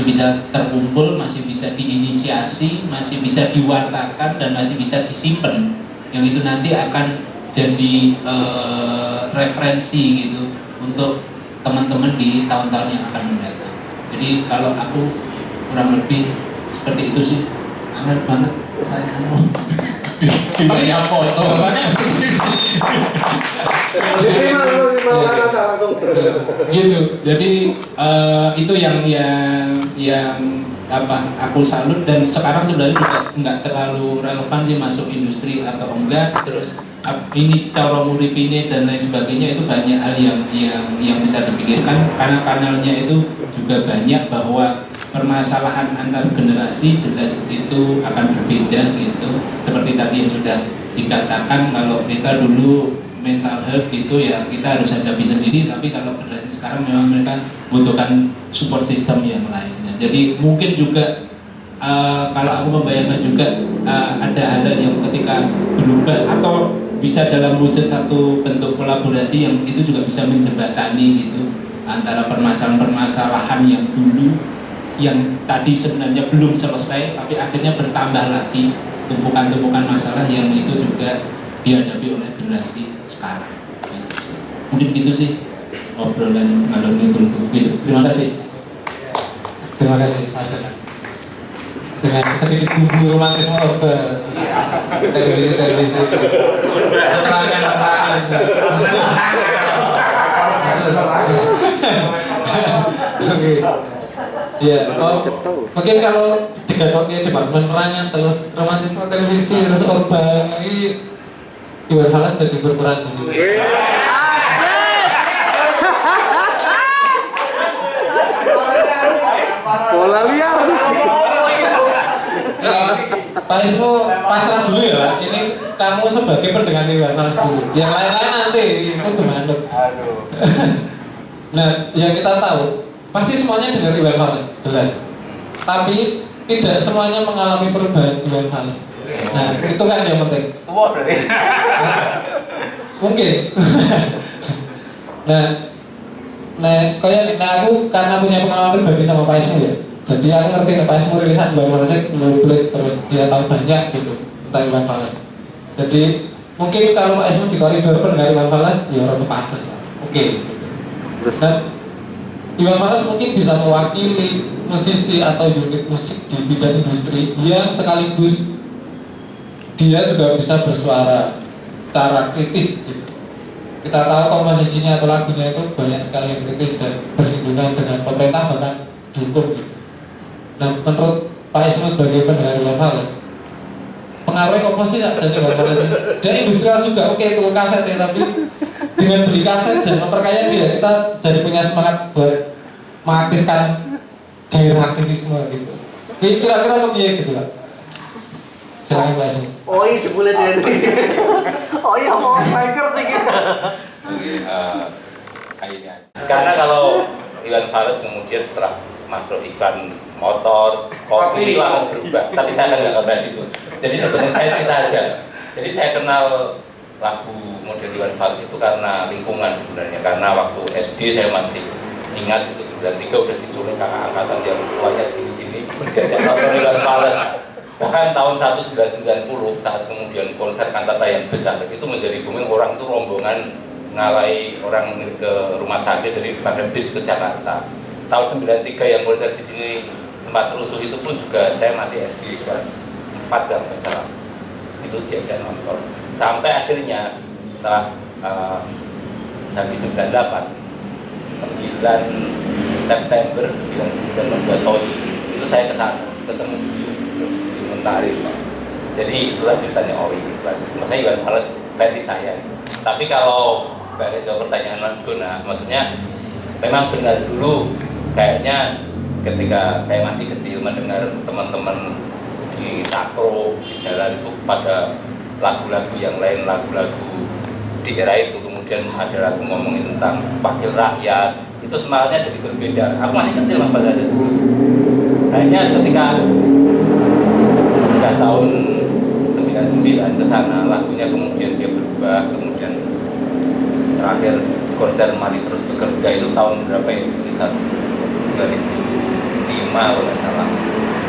bisa terkumpul, masih bisa diinisiasi, masih bisa diwartakan, dan masih bisa disimpan, yang itu nanti akan jadi referensi gitu untuk teman-teman di tahun-tahun yang akan mendatang. Jadi kalau aku kurang lebih seperti itu sih. Sangat banget saya semua. Tidak foto gitu. Jadi itu yang aku salut, dan sekarang sebenarnya juga nggak terlalu relevan sih masuk industri atau enggak. Terus ini cara nguripinnya dan lain sebagainya, itu banyak hal yang bisa dipikirkan, karena kanalnya itu juga banyak, bahwa permasalahan antar generasi jelas itu akan berbeda gitu. Seperti tadi yang sudah dikatakan, kalau kita dulu mental health gitu ya kita harus hadapi sendiri, tapi kalau generasi sekarang memang mereka butuhkan support system yang lainnya. Jadi mungkin juga kalau aku membayangkan juga ada hal yang ketika berubah atau bisa dalam wujud satu bentuk kolaborasi yang itu juga bisa menjembatani gitu antara permasalahan-permasalahan yang dulu yang tadi sebenarnya belum selesai tapi akhirnya bertambah lagi tumpukan-tumpukan masalah yang itu juga dihadapi oleh generasi sekarang. Mungkin gitu sih obrolan ngalor ngidul. Terima kasih. Terima kasih Pak Jonan. Dengan sedikit bumbu romantisme over televisi keterangan. Oke. Ya, mungkin kalau tiga topik departemen perangan terus romantisme televisi terus urban ini Iwan Fals jadi berperan di sini. Bola liar. Pak Ismu pasrah dulu ya. Ini kamu sebagai pendengar Iwan Fals dulu. Yang lain-lain nanti itu gimana? Nah, yang kita tahu pasti semuanya dengar Iwan Fals jelas. Tapi tidak semuanya mengalami perubahan Iwan Fals. Nah, itu kan yang penting. Tua berarti. Mungkin. Kayak aku karena punya pengalaman pribadi sama Pak Ismu ya. Jadi aku ngerti Pak Ismu rilisan Iwan Fals terus dia tahu banyak gitu tentang Iwan Fals. Jadi mungkin kalau Pak Ismu di koridor pendengar Iwan Fals ya orang pantas lah. Oke. Dan Iwan Fals mungkin bisa mewakili musisi atau unit musik di bidang industri yang sekaligus dia juga bisa bersuara secara kritis gitu. Kita tahu komposisinya atau lagunya itu banyak sekali yang kritis dan bersinggungan dengan pemerintah bahkan dihukum gitu. Nah, menurut Pak Ismu sebagai pendengar Iwan Fals, pengaruhnya komposisi tidak jadi Iwan Fals dan industrial juga oke itu kaset ya, tapi dengan beli kaset dan memperkaya dia kita jadi punya semangat buat mengaktifkan gairah aktivisme gitu. Kira-kira kok gitu lah. Silakan Pak Ismu. Oh iya sebulan ini. Oh iya mau striker sih gitu. Kayaknya. Karena kalau Iwan Fals kemudian setelah masuk iklan motor, kopi itu akan berubah. Tapi saya nggak bahas itu. Jadi sebenarnya saya cerita aja. Jadi saya kenal lagu model Iwan Fals itu karena lingkungan sebenarnya. Karena waktu SD saya masih ingat itu 93 udah diculik kakak angkatan yang tuanya segini-gini. Saya nonton Iwan Fals. Bahkan tahun 1990 saat kemudian konser kantata yang besar itu menjadi booming, orang tuh rombongan ngalai orang ke rumah sakit jadi pakai bis ke Jakarta. Tahun 93 yang konser di sini sempat rusuh itu pun juga saya masih SD kelas 4 dan salah. Itu dia saya nonton. Sampai akhirnya setelah habis 98 9 September 99 membuat Tony itu saya kesana ketemu di Mentari. Jadi itulah ceritanya Owi. Maksudnya Iwan Fals versi saya. Tapi kalau balik ke pertanyaan Mas Guna, maksudnya memang benar dulu kayaknya ketika saya masih kecil mendengar teman-teman di takro di jalan itu pada lagu-lagu yang lain, lagu-lagu di era itu, kemudian ada lagu ngomongin tentang wakil rakyat, itu semangatnya jadi berbeda. Aku masih kecil pada saat itu. Kayaknya ketika tahun 99 ke sana lagunya kemudian dia berubah, kemudian terakhir konser Mari Terus Bekerja itu tahun berapa ya, sekitar 2005 kalau nggak salah.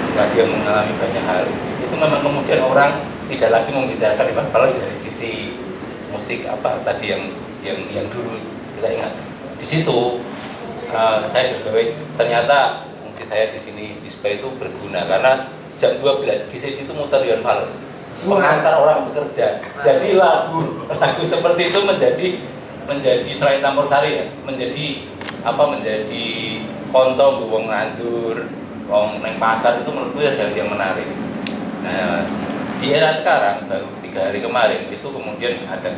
Setelah dia mengalami banyak hal, itu memang kemudian orang tidak lagi membicarakan Iwan Fals dari sisi musik apa tadi yang dulu kita ingat. Di situ saya berpikir ternyata fungsi saya di sini di SPA itu berguna karena jam 12 GCD itu muter Iwan Fals mengantar orang bekerja. Jadi lagu seperti itu menjadi selain campur sari ya, menjadi konco wong nandur, wong neng pasar itu menurutku ya yang menarik. Nah, di era sekarang baru 3 hari kemarin itu kemudian ada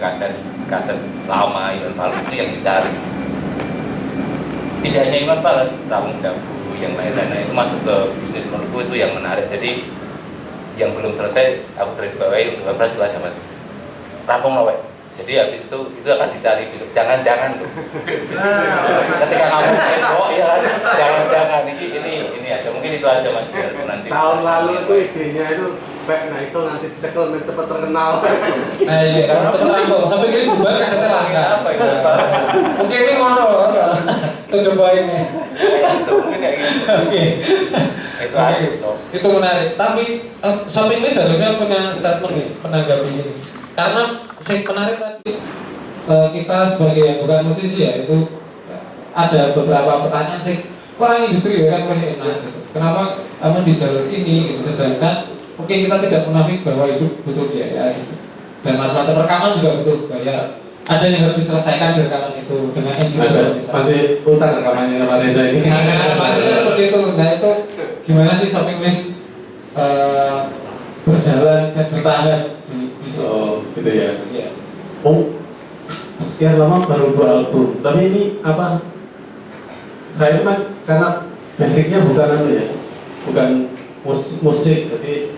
kaset lama Iwan Fals itu yang dicari. Tidak hanya Iwan Fals, Sawung Jambu yang lain-lain itu masuk ke bisnis, menurutku itu yang menarik. Jadi yang belum selesai aku garis bawahi untuk Iwan Fals itu aja Mas. Rampung loh, jadi habis itu akan dicari gitu. Jangan-jangan loh. Ketika kamu oh ya jangan-jangan ini aja. Mungkin itu aja Mas biar nanti. Tahun lalu itu idenya itu sampai nah itu nanti cekel cepet terkenal. Nah iya kan tetep rampung sampai gini bubar kasetnya langka. Apa itu? Mungkin ini ngono to the point nih. Itu mungkin kayak gitu. Oke. Itu asik loh. Itu menarik. Tapi shopping list harusnya punya statement nih menanggapi ini. Karena yang menarik tadi kita sebagai yang bukan musisi ya itu ada beberapa pertanyaan sih kurang industri ya kan kurang enak gitu. Kenapa kamu di jalur ini gitu sedangkan mungkin kita tidak munafik bahwa itu butuh biaya gitu. Dan macam-macam rekaman juga butuh biaya. Ada yang harus diselesaikan di rekaman itu dengan engineer Masih utang rekamannya sama Reza ini. Nah, maksudnya seperti itu. Nah itu gimana sih shopping list berjalan dan bertahan gitu. Oh, gitu ya. Iya. Oh, sekian lama baru 2 album. Tapi ini apa? Saya memang karena basicnya bukan ya, bukan musik. Jadi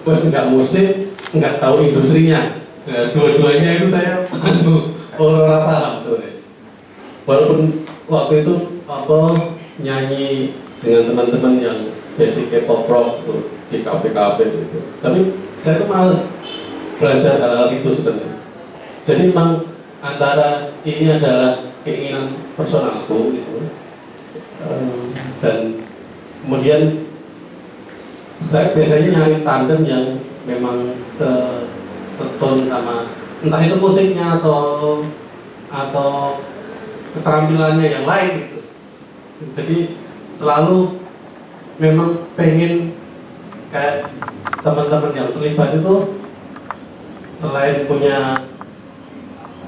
bos nggak musik, nggak tahu industrinya. Nah, dua-duanya itu saya orang paham sebenarnya. Walaupun waktu itu apa nyanyi dengan teman-teman yang basicnya pop rock gitu, di kafe-kafe gitu. Tapi saya tuh males belajar hal-hal itu sebenarnya. Jadi memang antara ini adalah keinginan personalku gitu. Dan kemudian saya biasanya nyari tandem yang memang seton sama entah itu musiknya atau keterampilannya yang lain gitu. Jadi selalu memang pengen kayak teman-teman yang terlibat itu selain punya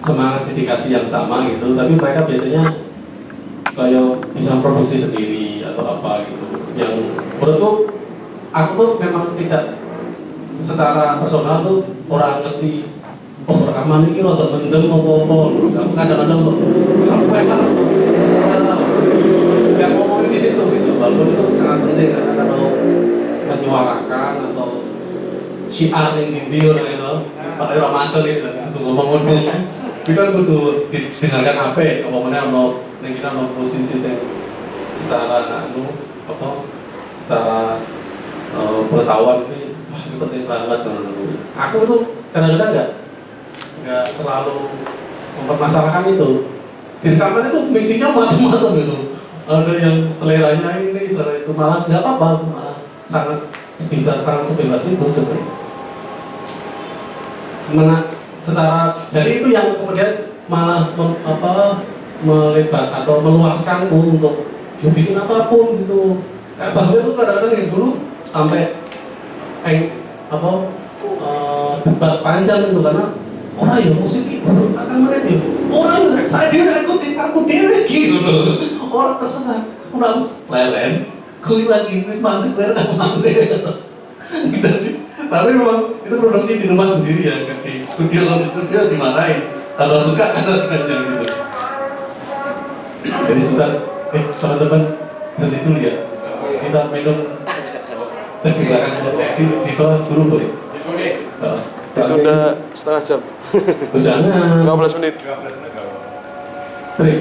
semangat dedikasi yang sama gitu, tapi mereka biasanya kayak bisa produksi sendiri atau apa gitu. Yang menurutku aku tuh memang tidak secara personal tuh orang ngerti rekaman ini rada mendem apa-apa. Aku kadang-kadang tuh aku memang nggak ngomongin di situ gitu. Walaupun itu sangat penting karena kalau menyuarakan atau syiar yang video gitu, pakai romantis gitu ngomong itu kan kudu didengarkan apa ya, ngomongnya mau kita mau posisi secara secara pengetahuan ini penting banget kan. Aku tuh kadang-kadang nggak selalu mempermasalahkan itu. Di rekaman itu misinya macam-macam gitu. Ada yang seleranya ini, selera itu malah nggak apa-apa, malah sangat sebebas itu sebenarnya. Secara dari itu yang kemudian malah melebar atau meluaskanku untuk bikin apapun gitu. Kayak bahwa itu kadang-kadang yang dulu sampai debat panjang itu karena orang yang musik itu akan menjadi orang yang saya dia aku diri gitu orang terserah orang lelen kulit lagi wis mantek gitu. Tapi memang itu produksi di rumah sendiri ya, di studio dimarahin kalau suka karena panjang gitu. Jadi sebentar, teman-teman nanti dulu ya, kita minum terus di belakang di bawah dulu boleh. Itu udah setengah jam. Jangan. 15 menit. Break.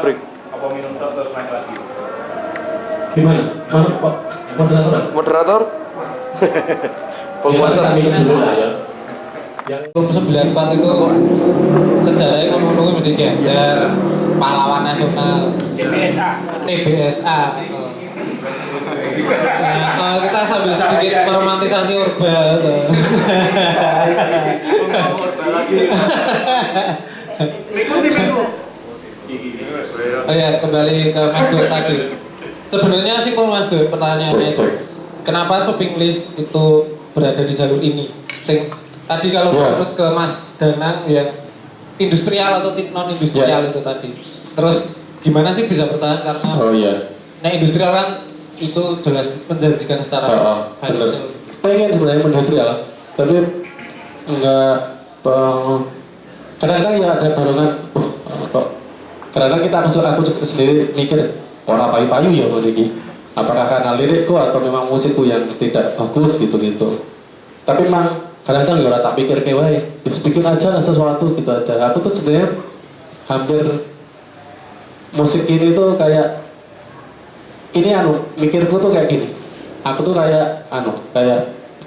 Break. Apa minum terus naik lagi? Gimana? Mana Pak moderator? Moderator? Penguasa Ya, minum dulu lah ya. Yang 94 itu sejarahnya ngomong-ngomong menjadi Ganjar, pahlawan nasional, TBSA. Nah, kita sambil sedikit meromantisasi Orba. Oh ya, kembali ke Mas Dut tadi. Sebenarnya simpel Mas Dut, pertanyaannya itu. Kenapa shopping list itu berada di jalur ini? Tadi kalau menurut ke Mas Danang yang industrial atau non industrial itu tadi. Terus gimana sih bisa bertahan karena nah industrial kan itu jelas menjanjikan secara benar. Pengen sebenarnya industrial, tapi enggak kadang-kadang ya ada dorongan kadang-kadang aku sendiri mikir orang payu-payu ya begini. Apakah karena lirikku atau memang musikku yang tidak bagus gitu-gitu. Tapi memang kadang-kadang ya tak pikir kayak wae, bikin aja sesuatu gitu aja. Aku tuh sebenarnya hampir musik ini tuh kayak ini mikirku tuh kayak gini. Aku tuh kayak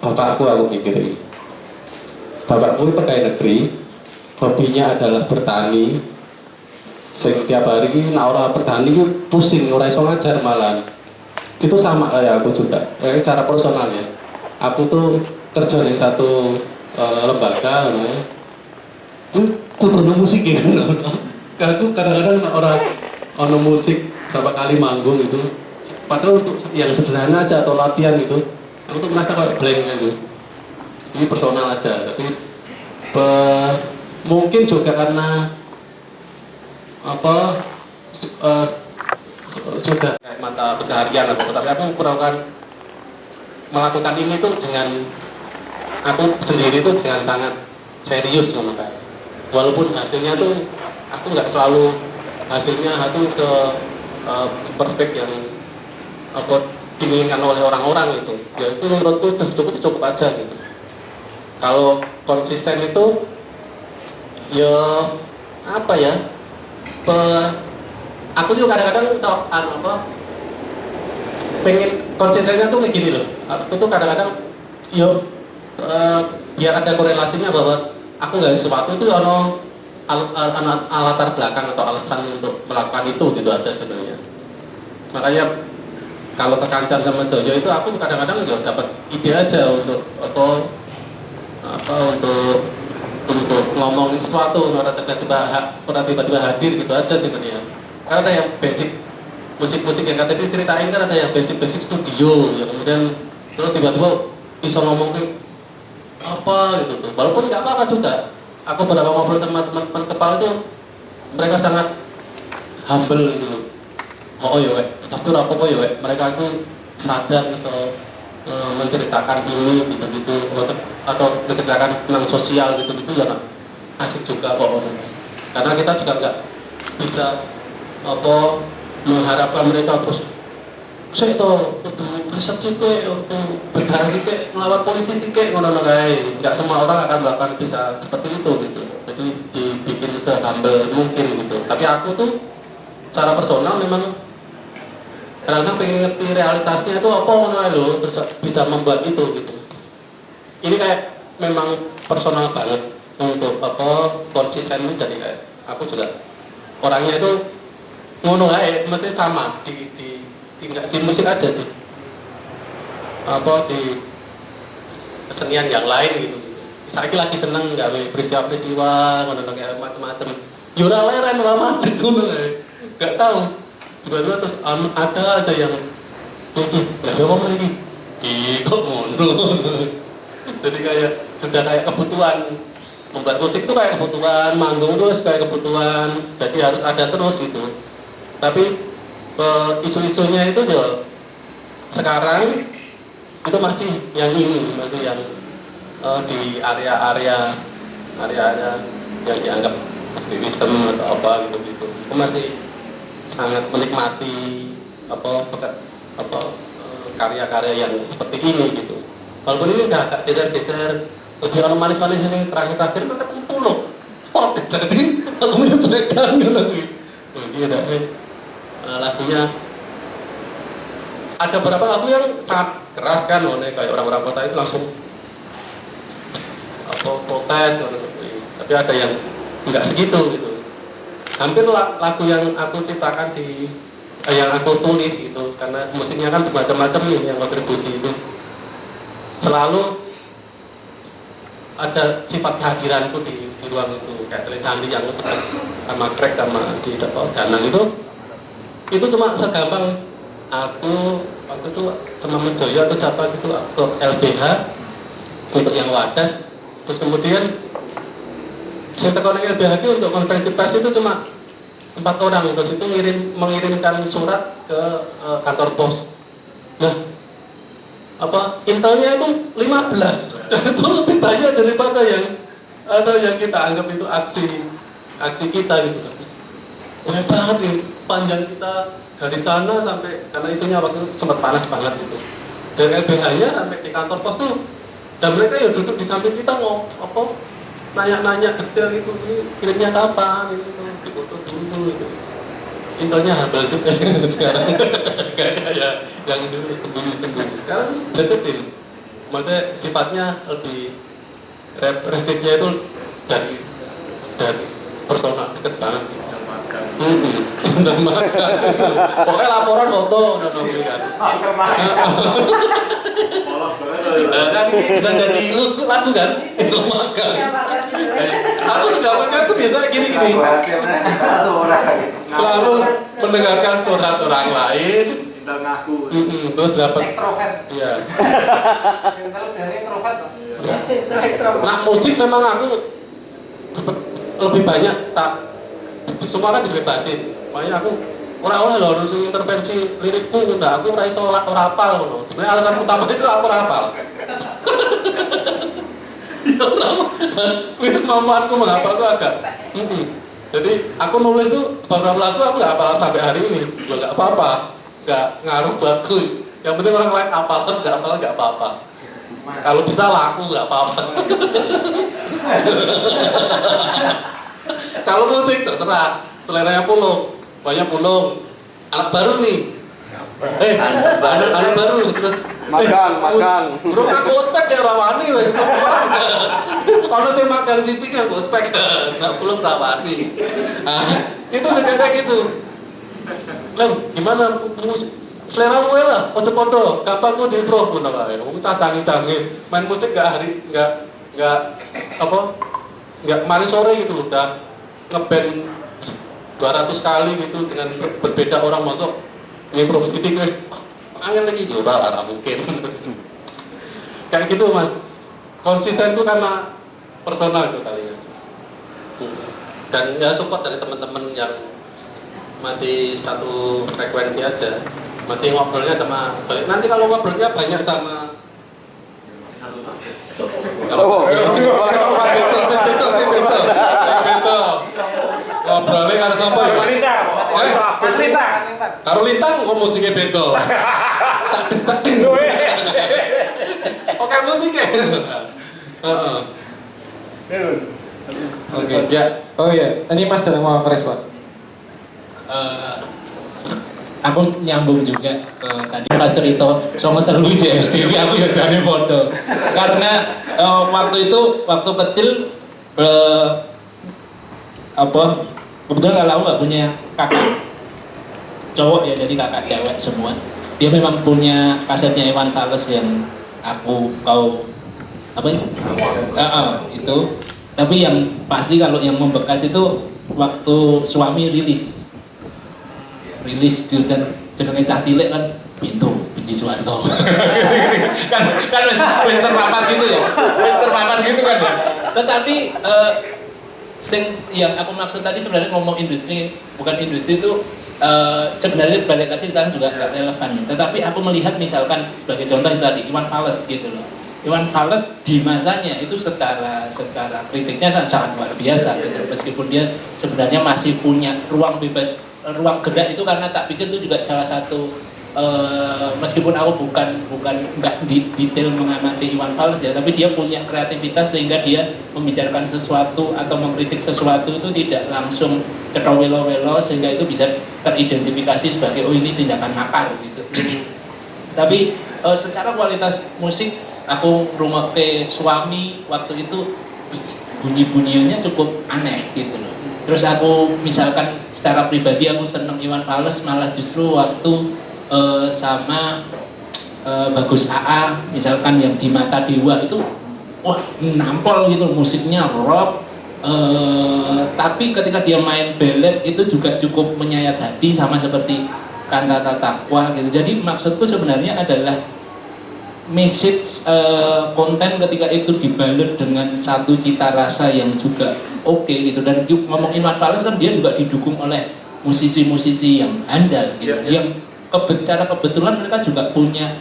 bapakku aku pikirin. Bapakku itu pegawai negeri, hobinya adalah bertani. Setiap hari ini ora bertani itu pusing, ora iso ngajar malah. Itu sama kayak aku juga, secara personal ya. Aku tuh kerja di satu lembaga, kudu musik ya kan. Aku kadang-kadang orang ono musik berapa kali manggung itu. Padahal untuk yang sederhana aja atau latihan itu, aku tuh merasa kayak blank gitu. Ini personal aja, tapi mungkin juga karena apa sudah kayak mata pencaharian atau tapi aku kurang melakukan ini tuh dengan aku sendiri tuh dengan sangat serius memakai. Walaupun hasilnya tuh aku nggak selalu hasilnya itu perfect yang aku diinginkan oleh orang-orang itu. Ya itu menurutku cukup aja gitu. Kalau konsisten itu ya apa ya? Aku juga kadang-kadang pengen konsistennya tuh kayak gini loh. Aku tuh kadang-kadang biar ada korelasinya bahwa aku nggak sesuatu itu latar belakang atau alasan untuk melakukan itu gitu aja sebenarnya. Makanya kalau ke Kancan sama Jojo itu aku kadang-kadang juga dapat ide aja untuk untuk ngomongin sesuatu, orang tiba-tiba hadir gitu aja sebenarnya. Karena ada yang basic musik-musik yang tadi ceritain kan ada yang basic studio, yang kemudian terus tiba-tiba bisa ngomongin apa gitu tuh. Walaupun nggak apa-apa juga. Aku pernah ngobrol sama teman-teman kepala itu, mereka sangat humble gitu. Oh iya, tapi apa ya, mereka itu sadar so, menceritakan ini gitu-gitu atau menceritakan tentang sosial gitu-gitu ya asik juga kok. Karena kita juga nggak bisa mengharapkan mereka terus saya itu riset sih untuk berdarah sih melawan polisi sih ngono kayak nggak semua orang akan melakukan bisa seperti itu gitu. Jadi dibikin se-humble mungkin gitu. Tapi aku tuh secara personal memang kadang-kadang pengen ngerti realitasnya itu apa loh terus bisa membuat itu gitu. Ini kayak memang personal banget untuk konsisten jadi kayak aku juga orangnya itu ngono aja mesti sama tinggal di musik aja sih di kesenian yang lain gitu. Saya lagi seneng gawe peristiwa ngono kayak macam-macam. Yura leren lama ngono nggak tahu. Tiba-tiba terus ada aja yang nggak ada ngomong lagi kok ngono. Jadi kayak sudah kayak kebutuhan membuat musik itu kayak kebutuhan, manggung terus kayak kebutuhan, jadi harus ada terus gitu. Tapi isu-isunya itu ya sekarang itu masih yang ini, masih yang di area-area yang dianggap aktivisme atau apa gitu. Itu masih sangat menikmati karya-karya yang seperti ini gitu. Walaupun ini udah agak geser-geser, lebih orang manis-manis ini terakhir-terakhir tetap itu loh. Pop tadi aku menyesuaikan lagi. Iya lagunya ada beberapa lagu yang sangat keras kan, kayak orang-orang kota itu langsung protes, tapi ada yang nggak segitu gitu. Hampir lagu yang aku ciptakan yang aku tulis gitu, karena musiknya kan macam-macam nih yang kontribusi itu selalu ada sifat kehadiranku di ruang itu, kayak tulisan yang sama Craig sama si Danang itu cuma segampang aku waktu itu sama Mas Joyo atau siapa itu ke LBH untuk yang Wadas, terus kemudian saya tekan LBH untuk konferensi pers itu cuma 4 orang, terus itu mengirimkan surat ke kantor pos. Nah, intelnya itu 15 dan itu lebih banyak daripada yang kita anggap itu aksi kita gitu. Banyak banget nih, sepanjang kita dari sana sampai, karena isunya waktu itu sempat panas banget gitu. Dari LBH-nya sampai di kantor pos tuh, dan mereka ya duduk di samping kita nanya-nanya detail itu, kirimnya kapan gitu, difoto dulu gitu. Intelnya habal juga sekarang, kayak yang dulu sembunyi-sembunyi. Sekarang deketin. maksudnya sifatnya lebih represifnya itu dari personal deket banget. Udah makan. Pokoknya laporan foto udah nunggu kan. Polos banget. Kan ini bisa jadi lagu kan? Itu makan. Aku zamannya tuh biasa gini-gini. Selalu mendengarkan curhat orang lain. Kita ngaku. Terus dapat. Ekstrovert. Iya. Kalau dari introvert. Nah musik memang aku lebih banyak tak semua kan dibebasin. Makanya aku orang loh harus intervensi lirikku, enggak, aku ora iso ora hafal loh. Sebenarnya alasan utama itu aku ora hafal. Ya itu kemampuanku menghafal itu agak. Jadi aku nulis tuh beberapa lagu aku nggak hafal sampai hari ini. Nggak apa-apa, nggak ngaruh buatku. Yang penting orang lain hafal, nggak hafal nggak apa-apa. Kalau bisa laku nggak apa-apa. Kalau musik terserah, seleranya pulung, banyak pulung. Anak baru nih, anak baru terus Magang. bro aku ospek ya rawani wes. Kalau saya makan cicing ya ospek, nggak pulung rawani. Nah, itu kayak gitu. Lem, gimana selera gue lah, ojo-ojo, gampang gue di-improve pun apa ya, cacangi-cangi, main musik nggak kemarin sore gitu udah ngeband 200 kali gitu dengan berbeda orang masuk improve sedikit guys, angin lagi juga lah mungkin. Kayak gitu mas, konsisten itu karena personal itu kali ya. Dan ya support dari teman-teman yang masih satu frekuensi aja. Masih ngobrolnya sama, nanti kalau ngobrolnya banyak sama ngobrolnya karena sampai Mas Lintang. karo lintang kok musiknya beto. Oke musiknya. Oke. Ya. Oh iya, tadi Mas sudah mau merespon. Aku nyambung juga tadi pas cerita sama terlalu JSTV aku ya jadi foto karena waktu kecil kebetulan kalau aku nggak punya kakak cowok ya, jadi kakak cewek semua. Dia memang punya kasetnya Iwan Fals yang kau apa itu? Itu. Tapi yang pasti kalau yang membekas itu waktu suami rilis itu kan jenenge cah cilik kan pintu Benci Suwarto. kan wis terpapar gitu ya. Wis terpapar gitu kan ya. Tetapi yang aku maksud tadi sebenarnya ngomong industri, bukan industri itu sebenarnya balik lagi sekarang juga nggak relevan. Tetapi aku melihat misalkan sebagai contoh itu tadi Iwan Fals gitu loh. Iwan Fals di masanya itu secara kritiknya sangat luar biasa gitu. Meskipun dia sebenarnya masih punya ruang bebas, ruang gerak itu karena tak pikir itu juga salah satu meskipun aku nggak detail mengamati Iwan Fals ya, tapi dia punya kreativitas sehingga dia membicarakan sesuatu atau mengkritik sesuatu itu tidak langsung cetok welo-welo sehingga itu bisa teridentifikasi sebagai oh ini tindakan makar gitu. Tapi secara kualitas musik aku rumah ke suami waktu itu bunyi-bunyiannya cukup aneh gitu loh. Terus aku misalkan secara pribadi aku seneng Iwan Fals malah justru waktu sama Bagus AA misalkan yang di Mata Dewa itu wah nampol gitu musiknya rock, tapi ketika dia main ballad itu juga cukup menyayat hati sama seperti Kantata Takwa gitu. Jadi maksudku sebenarnya adalah message konten ketika itu dibalut dengan satu cita rasa yang juga oke gitu. Dan ngomong Iwan Fals kan dia juga didukung oleh musisi-musisi yang handal gitu, yang secara kebetulan mereka juga punya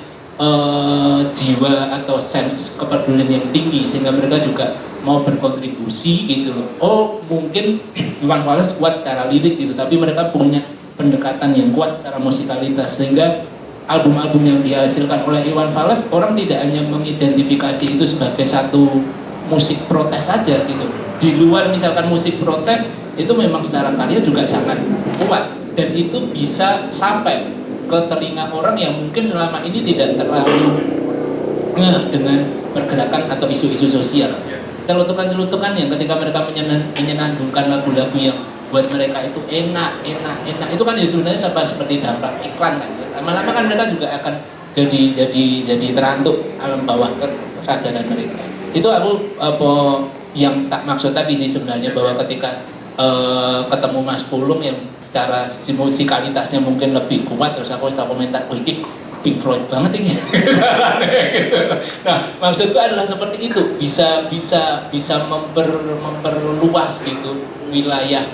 jiwa atau sense kepedulian yang tinggi sehingga mereka juga mau berkontribusi gitu loh. Oh mungkin Iwan Fals kuat secara lirik gitu, tapi mereka punya pendekatan yang kuat secara musikalitas sehingga album-album yang dihasilkan oleh Iwan Fals orang tidak hanya mengidentifikasi itu sebagai satu musik protes saja gitu. Di luar misalkan musik protes itu memang secara karya juga sangat kuat dan itu bisa sampai ke telinga orang yang mungkin selama ini tidak terlalu dengan pergerakan atau isu-isu sosial. Celutukan-celutukan yang ketika mereka menyenandungkan lagu-lagu yang buat mereka itu enak, itu kan ya sebenarnya seperti dampak iklan kan. Lama-lama kan mereka juga akan jadi terantuk alam bawah kesadaran mereka. Itu aku yang tak maksud tadi sih sebenarnya, bahwa ketika ketemu Mas Pulung yang secara musikalitasnya mungkin lebih kuat, terus aku setelah komentar, ini Pink Floyd banget ini. Nah, maksudku adalah seperti itu, bisa memperluas gitu wilayah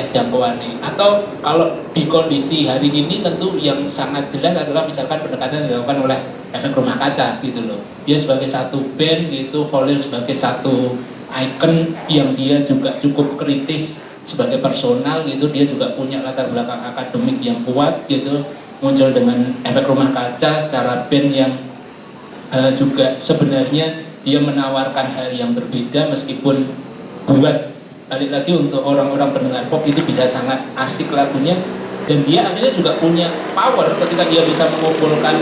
jangkauannya. Atau kalau di kondisi hari ini tentu yang sangat jelas adalah misalkan pendekatan yang dilakukan oleh Efek Rumah Kaca gitu loh. Dia sebagai satu band gitu, Holil sebagai satu icon yang dia juga cukup kritis sebagai personal gitu, dia juga punya latar belakang akademik yang kuat gitu, muncul dengan Efek Rumah Kaca secara band yang juga sebenarnya dia menawarkan hal yang berbeda, meskipun buat balik lagi untuk orang-orang pendengar pop itu bisa sangat asik lagunya, dan dia akhirnya juga punya power ketika dia bisa mengumpulkan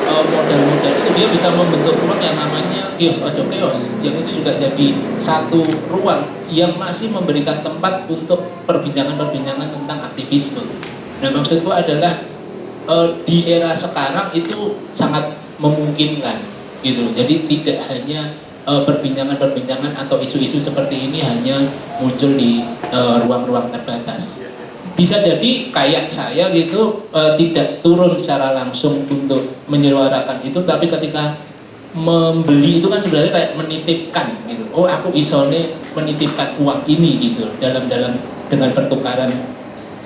model-model itu, dia bisa membentuk ruang yang namanya Kios Ojo Kios, yang itu juga jadi satu ruang yang masih memberikan tempat untuk perbincangan-perbincangan tentang aktivisme. Nah, maksudku adalah di era sekarang itu sangat memungkinkan gitu. Jadi tidak hanya perbincangan-perbincangan atau isu-isu seperti ini hanya muncul di ruang-ruang terbatas. Bisa jadi kayak saya gitu tidak turun secara langsung untuk menyuarakan itu, tapi ketika membeli itu kan sebenarnya kayak menitipkan gitu. Oh, aku isone menitipkan uang ini gitu dalam dengan pertukaran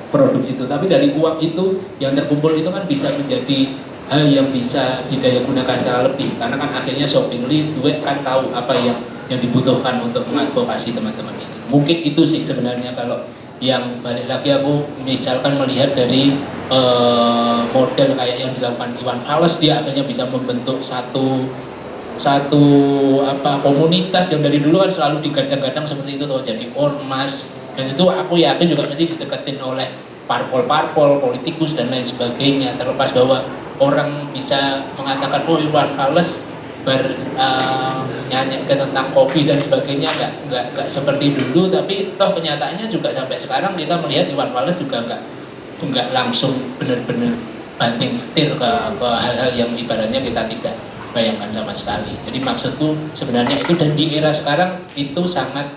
produk itu. Tapi dari uang itu yang terkumpul itu kan bisa menjadi hal yang bisa didaya gunakan secara lebih, karena kan akhirnya shopping list, duit kan tahu apa yang dibutuhkan untuk mengadvokasi teman-teman itu. Mungkin itu sih sebenarnya kalau yang balik lagi aku misalkan melihat dari model kayak yang dilakukan Iwan Fals, dia akhirnya bisa membentuk satu komunitas yang dari dulu kan selalu digadang-gadang seperti itu tuh, jadi ormas, dan itu aku yakin juga pasti dideketin oleh parpol-parpol, politikus dan lain sebagainya. Terlepas bahwa orang bisa mengatakan oh Iwan Fals nyanyi tentang kopi dan sebagainya, nggak seperti dulu, tapi toh kenyataannya juga sampai sekarang kita melihat Iwan Fals juga nggak langsung benar-benar banting setir ke hal-hal yang ibaratnya kita tidak bayangkan sama sekali. Jadi maksudku sebenarnya itu, dan di era sekarang itu sangat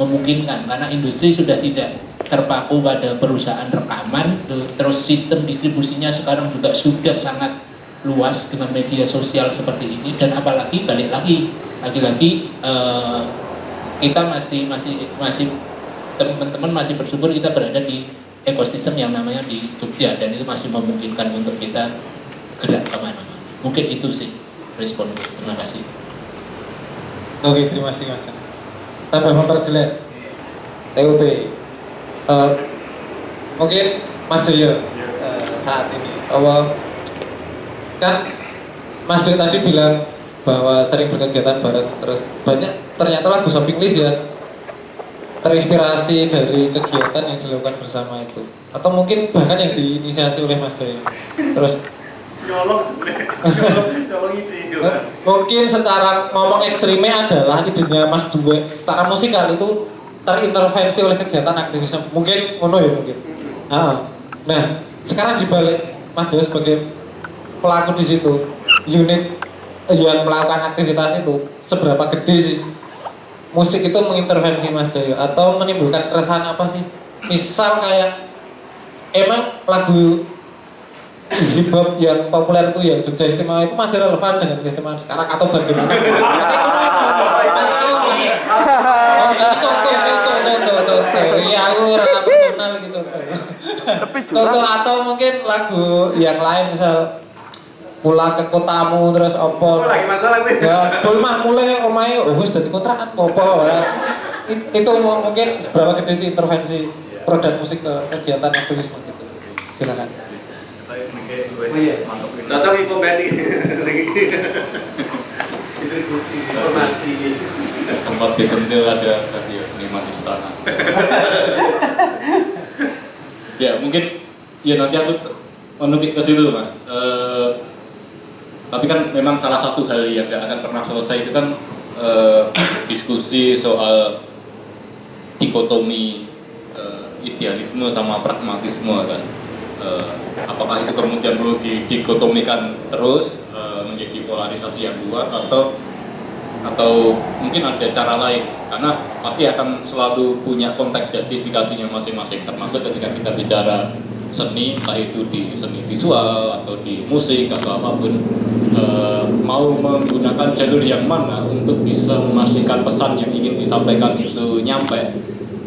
memungkinkan karena industri sudah tidak terpaku pada perusahaan rekaman, terus sistem distribusinya sekarang juga sudah sangat luas dengan media sosial seperti ini, dan apalagi balik lagi kita masih teman-teman masih bersyukur kita berada di ekosistem yang namanya di Jogja, dan itu masih memungkinkan untuk kita gerak kemana-mana. Mungkin itu sih respon. Terima kasih. Oke, terima kasih Mas. Tambah memperjelas TUP. Mungkin Mas Joyo saat ini kan Mas Joyo tadi bilang bahwa sering berkegiatan bareng, terus banyak ternyata lagu shopping list ya terinspirasi dari kegiatan yang dilakukan bersama itu, atau mungkin bahkan yang diinisiasi oleh Mas Joyo. Terus mungkin secara ngomong ekstrimnya adalah idenya Mas Duwe secara musikal itu terintervensi oleh kegiatan aktivisme, mungkin ngono ya mungkin. Nah, sekarang dibalik Mas Joyo sebagai pelaku di situ, unit yang melakukan aktivitas itu, seberapa gede sih musik itu mengintervensi Mas Joyo atau menimbulkan keresahan apa sih? Misal kayak emang lagu hip hop yang populer itu yang Jogja Istimewa itu masih relevan dengan keistimewaan sekarang atau bagaimana? Contoh, ya aku rasa personal gitu. Contoh atau mungkin lagu yang lain misal pulang ke kotamu terus opo. Lagi masalah nih. Ya, mah mulai omae wis dadi kontrakan opo ya. Itu mungkin seberapa gede sih intervensi produk musik ke kegiatan aktivisme gitu. Silakan. Cocok iku Benny. Distribusi informasi. Tempat dipentil ada radio seniman istana. Ya mungkin ya nanti aku menukik ke situ Mas. Tapi kan memang salah satu hal yang nggak akan pernah selesai itu kan diskusi soal dikotomi idealisme sama pragmatisme kan. Apakah itu kemudian perlu dikotomikan terus menjadi polarisasi yang kuat atau mungkin ada cara lain, karena pasti akan selalu punya konteks justifikasinya masing-masing, termasuk ketika kita bicara seni, entah itu di seni visual atau di musik atau apapun, mau menggunakan jalur yang mana untuk bisa memastikan pesan yang ingin disampaikan itu nyampe,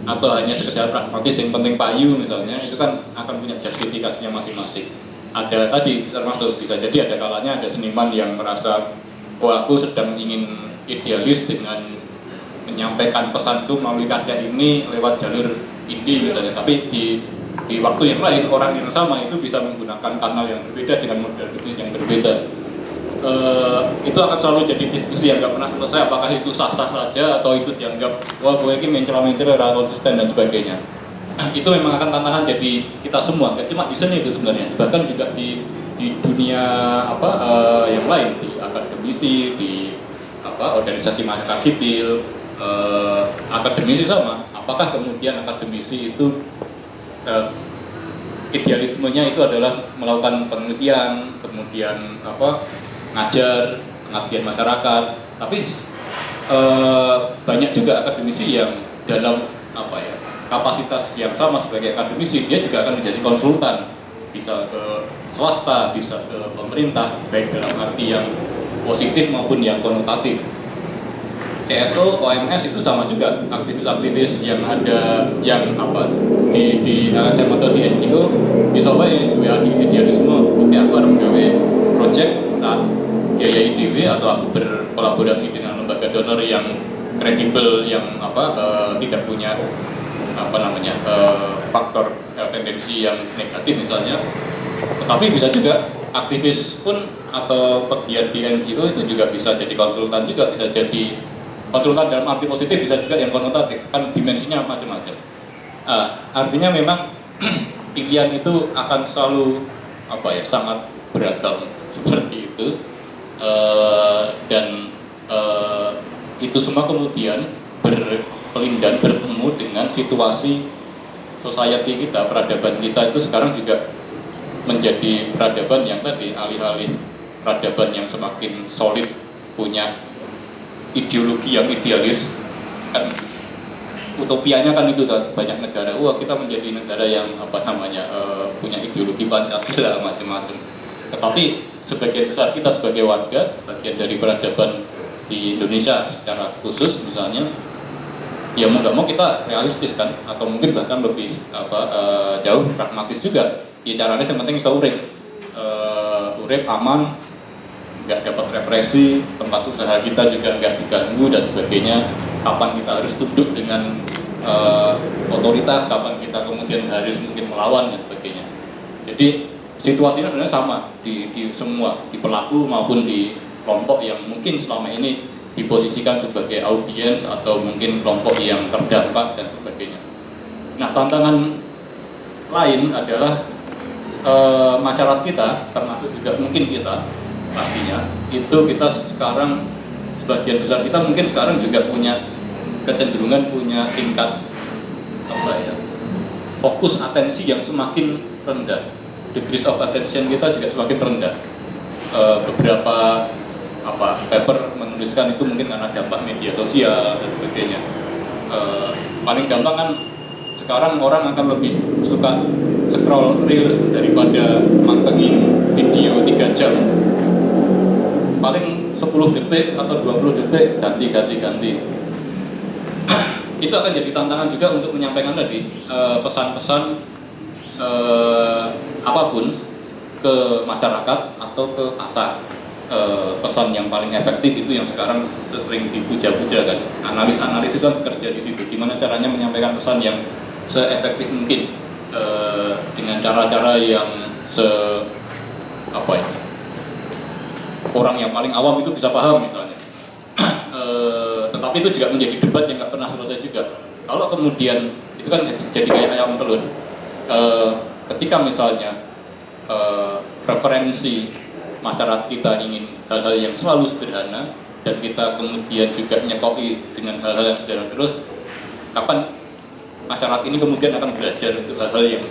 atau hanya sekedar pragmatis yang penting payu misalnya, itu kan akan punya justifikasinya masing-masing. Ada tadi termasuk bisa jadi ada kalanya ada seniman yang merasa, oh aku sedang ingin idealis dengan menyampaikan pesan itu melalui karya ini lewat jalur indie misalnya, tapi di waktu yang lain orang yang sama itu bisa menggunakan kanal yang berbeda dengan model bisnis yang berbeda. Itu akan selalu jadi diskusi yang nggak pernah selesai, apakah itu sah-sah saja atau itu dianggap wah gue ini mencela-mencela, konsisten dan sebagainya. Itu memang akan tantangan jadi kita semua, nggak cuma di seni itu sebenarnya, bahkan juga di dunia yang lain, di akademisi, di organisasi masyarakat sipil, akademisi sama. Apakah kemudian akademisi itu idealismenya itu adalah melakukan penelitian, kemudian ngajar, pengabdian masyarakat, tapi banyak juga akademisi yang dalam kapasitas yang sama sebagai akademisi, dia juga akan menjadi konsultan, bisa ke swasta, bisa ke pemerintah, baik dalam arti yang positif maupun yang konotatif. CSO, OMS itu sama juga, aktivis-aktivis yang ada yang di LSM atau di NGO bisa baik di idealisme. Oke, aku harus gawe project tak biayai dewe atau aku berkolaborasi dengan lembaga donor yang kredibel, yang tidak punya faktor tendensi yang negatif misalnya. Tetapi bisa juga aktivis pun atau pegiat di NGO itu juga bisa jadi konsultan, juga bisa jadi konsultan dalam arti positif, bisa juga yang konotatif, kan dimensinya macam-macam. Artinya memang pilihan itu akan selalu sangat beragam seperti itu, dan itu semua kemudian berkelindan bertemu dengan situasi society kita, peradaban kita itu sekarang juga menjadi peradaban yang tadi alih-alih peradaban yang semakin solid, punya ideologi yang idealis, kan utopianya kan itu kan, banyak negara, kita menjadi negara yang punya ideologi Pancasila macam-macam. Tetapi sebagian besar kita sebagai warga, bagian dari peradaban di Indonesia secara khusus misalnya, ya mau nggak mau kita realistis kan, atau mungkin bahkan lebih jauh pragmatis juga. Ya caranya yang penting bisa urip aman, nggak dapat represi, tempat usaha kita juga nggak diganggu dan sebagainya. Kapan kita harus tunduk dengan otoritas, kapan kita kemudian harus mungkin melawan dan sebagainya. Jadi situasinya sebenarnya sama di semua, di pelaku maupun di kelompok yang mungkin selama ini diposisikan sebagai audiens atau mungkin kelompok yang terdampak dan sebagainya. Nah, tantangan lain adalah masyarakat kita, termasuk juga mungkin kita pastinya, itu kita sekarang sebagian besar kita mungkin sekarang juga punya kecenderungan, punya tingkat fokus atensi yang semakin rendah, degrees of attention kita juga semakin rendah. Beberapa paper menuliskan itu mungkin karena dampak media sosial dan sebagainya. Paling gampang kan sekarang orang akan lebih suka scroll reels daripada mantengin video 3 jam. Paling 10 detik atau 20 detik ganti. Itu akan jadi tantangan juga untuk menyampaikan tadi pesan-pesan apapun ke masyarakat atau ke pasar. Pesan yang paling efektif itu yang sekarang sering dipuja-puja kan. Analis-analis itu kan bekerja di situ. Gimana caranya menyampaikan pesan yang seefektif mungkin dengan cara-cara yang orang yang paling awam itu bisa paham misalnya. Tetapi itu juga menjadi debat yang nggak pernah selesai juga. Kalau kemudian itu kan jadi kayak ayam telur. Ketika misalnya referensi masyarakat kita ingin hal-hal yang selalu sederhana dan kita kemudian juga nyekoi dengan hal-hal yang sederhana terus, kapan masyarakat ini kemudian akan belajar untuk hal-hal yang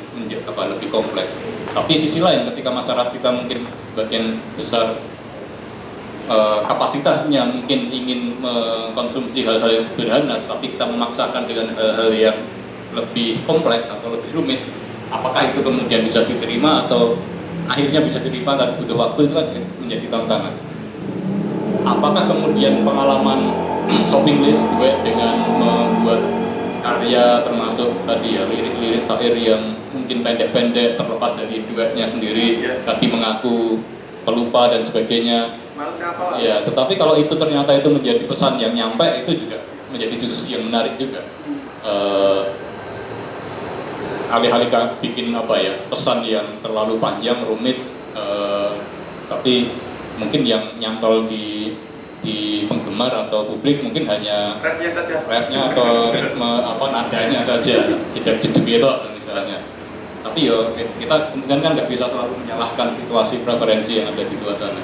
lebih kompleks. Tapi sisi lain, ketika masyarakat kita mungkin bagian besar kapasitasnya mungkin ingin mengkonsumsi hal-hal yang sederhana, tapi kita memaksakan dengan hal-hal yang lebih kompleks atau lebih rumit, apakah itu kemudian bisa diterima atau akhirnya bisa diterima dan butuh waktu, itu kan menjadi tantangan. Apakah kemudian pengalaman shopping list gue dengan membuat karya termasuk tadi ya lirik-lirik syair yang mungkin pendek-pendek terlepas dari duetnya sendiri, tadi mengaku pelupa dan sebagainya. Ya, tetapi kalau itu ternyata itu menjadi pesan yang nyampe, itu juga menjadi diskusi yang menarik juga. Alih-alih bikin pesan yang terlalu panjang, rumit, tapi mungkin yang nyantol di penggemar atau publik mungkin hanya rapnya atau ritme nadanya saja, jeduk-jeduk gitu misalnya. Tapi kita kemudian kan nggak bisa selalu menyalahkan situasi preferensi yang ada di luar sana.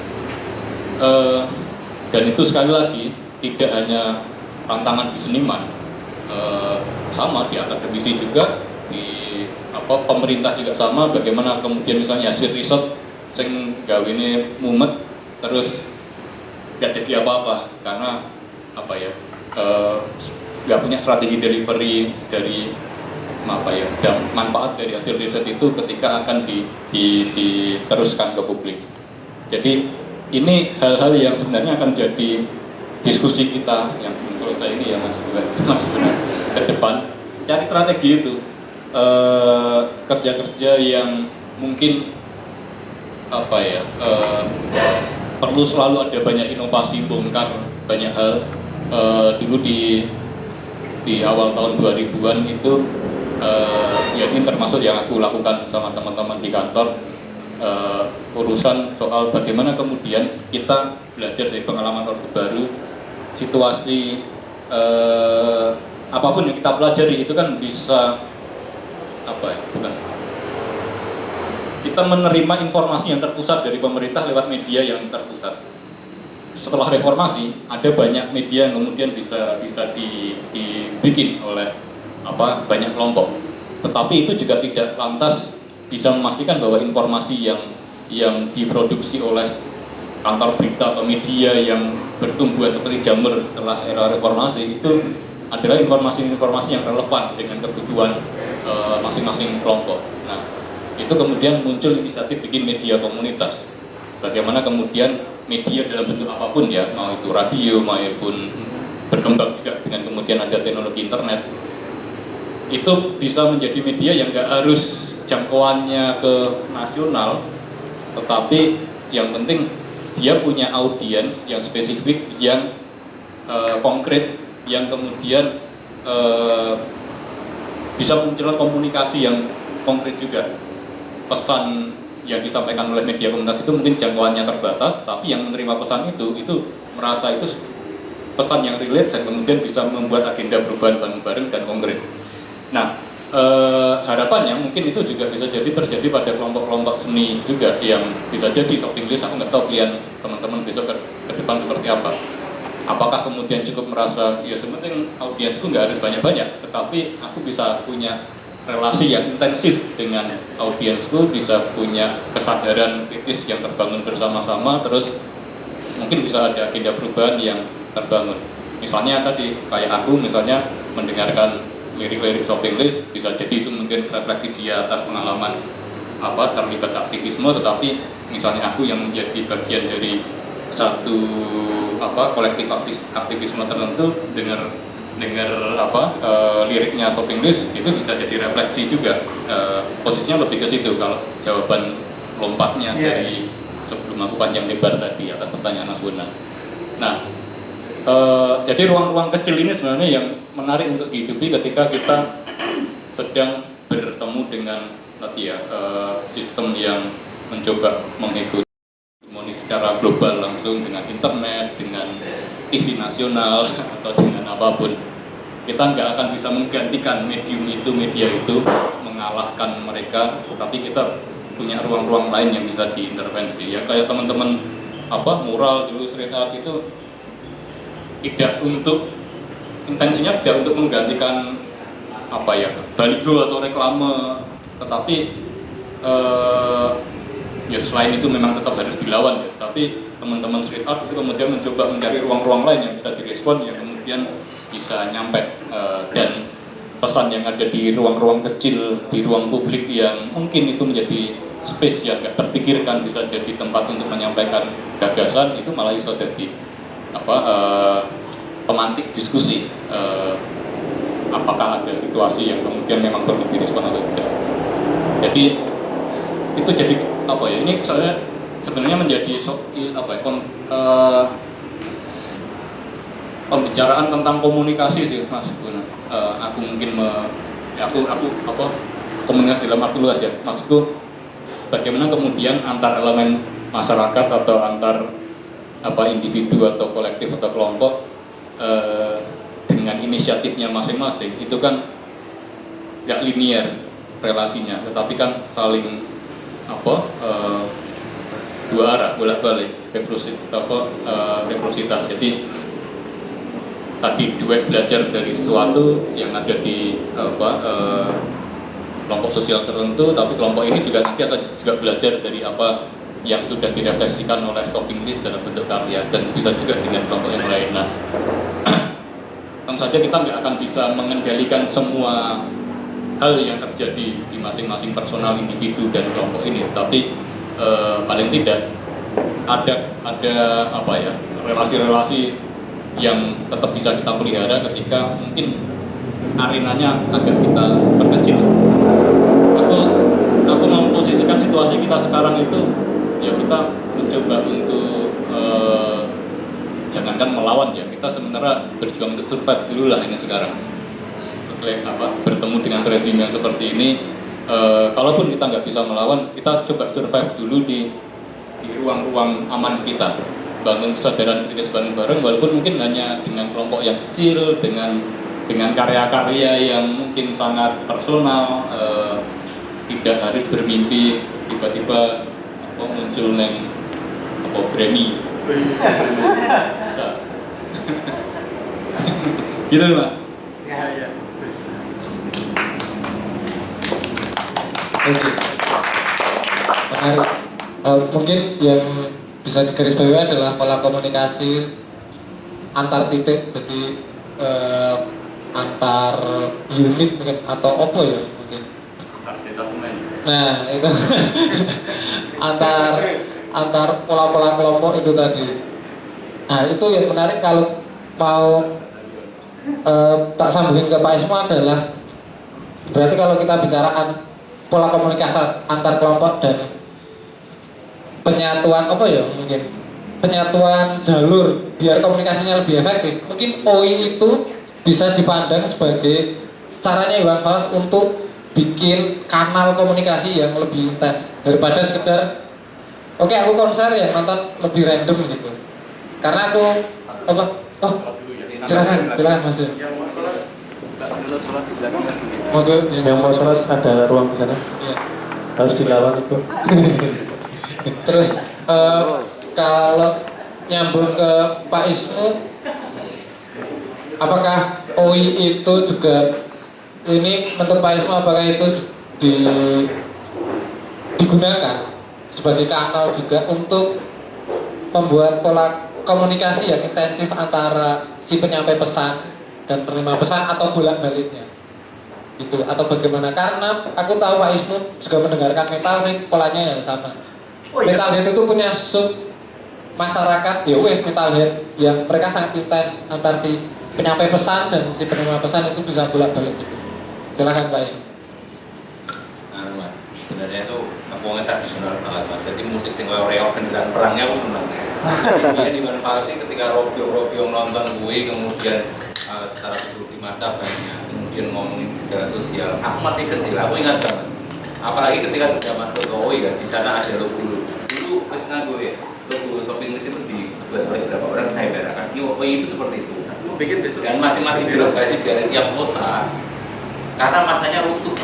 Dan itu sekali lagi tidak hanya tantangan di seniman, sama di akademisi juga, di pemerintah juga sama. Bagaimana kemudian misalnya hasil riset sing gawe ini mumet terus nggak jadi apa-apa karena nggak punya strategi delivery dari dan manfaat dari hasil riset itu ketika akan diteruskan ke publik. Jadi ini hal-hal yang sebenarnya akan jadi diskusi kita yang menurut saya ini ya Mas benar ke depan, cari strategi itu, kerja-kerja yang mungkin perlu selalu ada banyak inovasi, bongkar banyak hal. Dulu di awal tahun 2000-an itu ya ini termasuk yang aku lakukan sama teman-teman di kantor, urusan soal bagaimana kemudian kita belajar dari pengalaman Orde Baru, situasi apapun yang kita pelajari itu kan bisa kita menerima informasi yang terpusat dari pemerintah lewat media yang terpusat. Setelah reformasi, ada banyak media yang kemudian bisa dibikin oleh banyak kelompok. Tetapi itu juga tidak lantas bisa memastikan bahwa informasi yang diproduksi oleh kantor berita atau media yang bertumbuh seperti Jamur setelah era reformasi itu adalah informasi-informasi yang relevan dengan kebutuhan masing-masing kelompok. Nah, itu kemudian muncul inisiatif bikin media komunitas. Bagaimana kemudian media dalam bentuk apapun ya, mau itu radio maupun berkembang juga dengan kemudian ada teknologi internet, itu bisa menjadi media yang nggak harus jangkauannya ke nasional, tetapi yang penting dia punya audiens yang spesifik, yang konkret, yang kemudian bisa munculkan komunikasi yang konkret juga. Pesan yang disampaikan oleh media komunitas itu mungkin jangkauannya terbatas, tapi yang menerima pesan itu merasa itu pesan yang relate dan kemudian bisa membuat agenda perubahan bareng-bareng dan konkret. Nah, harapannya mungkin itu juga bisa jadi terjadi pada kelompok-kelompok seni juga yang bisa jadi shopping list. Aku nggak tahu pilihan teman-teman besok ke depan seperti apa. Apakah kemudian cukup merasa ya sebenarnya audiensku nggak harus banyak-banyak, tetapi aku bisa punya relasi yang intensif dengan audiensku, bisa punya kesadaran kritis yang terbangun bersama-sama, terus mungkin bisa ada agenda perubahan yang terbangun. Misalnya tadi kayak aku misalnya mendengarkan lirik-lirik shopping list, bisa jadi itu mungkin refleksi dia atas pengalaman terlibat aktivisme, tetapi misalnya aku yang menjadi bagian dari satu kolektif aktivisme tertentu, dengar liriknya shopping list, itu bisa jadi refleksi juga. Posisinya lebih ke situ kalau jawaban lompatnya dari sebelum aku panjang lebar tadi atas pertanyaan Mas Buna. Nah, jadi ruang-ruang kecil ini sebenarnya yang menarik untuk dihidupi ketika kita sedang bertemu dengan sistem yang mencoba mengikuti secara global langsung dengan internet, dengan TV nasional atau dengan apapun. Kita nggak akan bisa menggantikan media itu mengalahkan mereka, tapi kita punya ruang-ruang lain yang bisa diintervensi. Ya kayak teman-teman mural dulu street art itu tidak untuk intensinya tidak untuk menggantikan baliho atau reklame, tetapi ya selain itu memang tetap harus dilawan ya. Tapi teman-teman street art itu kemudian mencoba mencari ruang-ruang lain yang bisa direspon, yang kemudian bisa nyampe dan pesan yang ada di ruang-ruang kecil, di ruang publik yang mungkin itu menjadi space yang nggak terpikirkan bisa jadi tempat untuk menyampaikan gagasan, itu malah bisa jadi pemantik diskusi. Apakah ada situasi yang kemudian memang perlu direspon atau tidak. Jadi itu jadi ini saya sebenarnya menjadi pembicaraan tentang komunikasi sih Mas. Aku mungkin komunikasi dalam arti luas ya. Maksudku bagaimana kemudian antar elemen masyarakat atau antar individu atau kolektif atau kelompok dengan inisiatifnya masing-masing itu kan nggak linear relasinya, tetapi kan saling dua arah, bolak-balik, reciprositas. Jadi tadi duet belajar dari sesuatu yang ada di kelompok sosial tertentu, tapi kelompok ini juga nanti akan juga belajar dari apa yang sudah direfleksikan oleh shopping list dalam bentuk karya, dan bisa juga dengan kelompok yang lain. Nah, tentu saja kita nggak akan bisa mengendalikan semua hal yang terjadi di masing-masing personal individu dan kelompok ini, tapi paling tidak ada relasi-relasi yang tetap bisa kita pelihara ketika mungkin arenanya agak kita perkecil. Aku memposisikan situasi kita sekarang itu ya kita mencoba untuk jangankan melawan ya, kita sementara berjuang untuk survive dulu lah ini sekarang. Bertemu dengan rezim yang seperti ini, kalaupun kita nggak bisa melawan, kita coba survive dulu di ruang-ruang aman kita, bangun kesadaran kritis bareng-bareng, walaupun mungkin hanya dengan kelompok yang kecil, dengan karya-karya yang mungkin sangat personal, tidak harus bermimpi tiba-tiba muncul neng Grammy, gitu Mas. Ya. Menarik. Mungkin yang bisa digarisbawahi adalah pola komunikasi antar titik, jadi antar unit mungkin, atau opo ya mungkin. Nah itu antar pola-pola kelompok itu tadi. Nah itu yang menarik kalau mau tak sambungin ke Pak Ismo adalah berarti kalau kita bicara pola komunikasi antar kelompok dan penyatuan mungkin penyatuan jalur biar komunikasinya lebih efektif, mungkin OI itu bisa dipandang sebagai caranya Iwan Fals untuk bikin kanal komunikasi yang lebih intens daripada sekedar aku konser ya nonton lebih random gitu. Karena aku silakan Mas. Yang mau sholat ada ruang di sana. Iya. Harus dilawan itu. Terus kalau nyambung ke Pak Ismu, apakah OI itu juga ini menurut Pak Ismu apakah itu digunakan sebagai kanal juga untuk membuat pola komunikasi yang intensif antara si penyampai pesan dan penerima pesan atau bolak-baliknya itu, atau bagaimana? Karena aku tahu Pak Ismu juga mendengarkan metal sih, polanya yang sama. Metalhead itu punya sub masyarakat metalhead yang mereka sangat intens antar si penyampai pesan dan si penerima pesan, itu bisa bolak-balik gitu. Silakan Pak Ismu. Sebenarnya itu ngomongin tradisional banget Mas. Jadi musik sing koyo reok beneran perangnya aku seneng. Jadi di mana sih ketika Robiong nonton gue, kemudian secara di masa banyak, kemudian ngomongin gejala sosial. Aku masih kecil, aku ingat banget. Apalagi ketika sudah masuk ke OI kan, di sana ada logo. Dulu pas gue logo shopping list itu dibuat oleh beberapa orang, saya bedakan. OI itu seperti itu. Bikin besok. Dan masing-masing birokrasi dari tiap kota, karena masanya rusuh,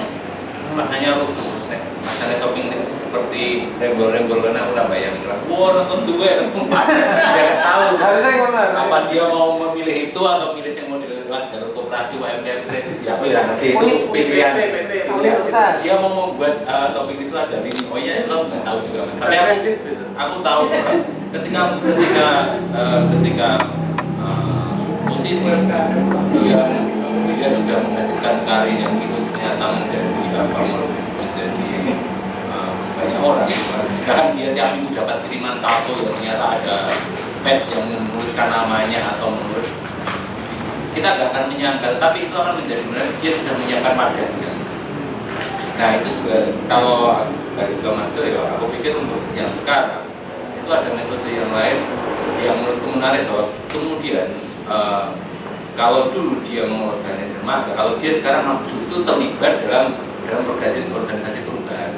masanya rusuh. masalah topping list seperti rembol-rembol karena udah bayangin lah, wah nonton dua, dia tahu Harusnya ngono. apa dia mau memilih itu atau milih yang model lewat jalur koperasi UMKM ya nanti itu pilihan dia mau membuat topping list lah dari oh iya lo nggak tahu juga tapi aku tahu ketika posisi dia sudah menghasilkan karya yang itu ternyata menjadi banyak orang. Sekarang dia tiap minggu dapat kiriman tato yang ternyata ada fans yang menuliskan namanya atau menulis. Kita nggak akan menyangkal, tapi itu akan menjadi benar dia sudah menyiapkan wadahnya. Nah itu juga kalau dari Gamajo ya aku pikir untuk yang sekarang itu ada metode yang lain yang menurutku menarik bahwa kemudian kalau dulu dia mengorganisir maka kalau dia sekarang justru terlibat dalam organisasi perubahan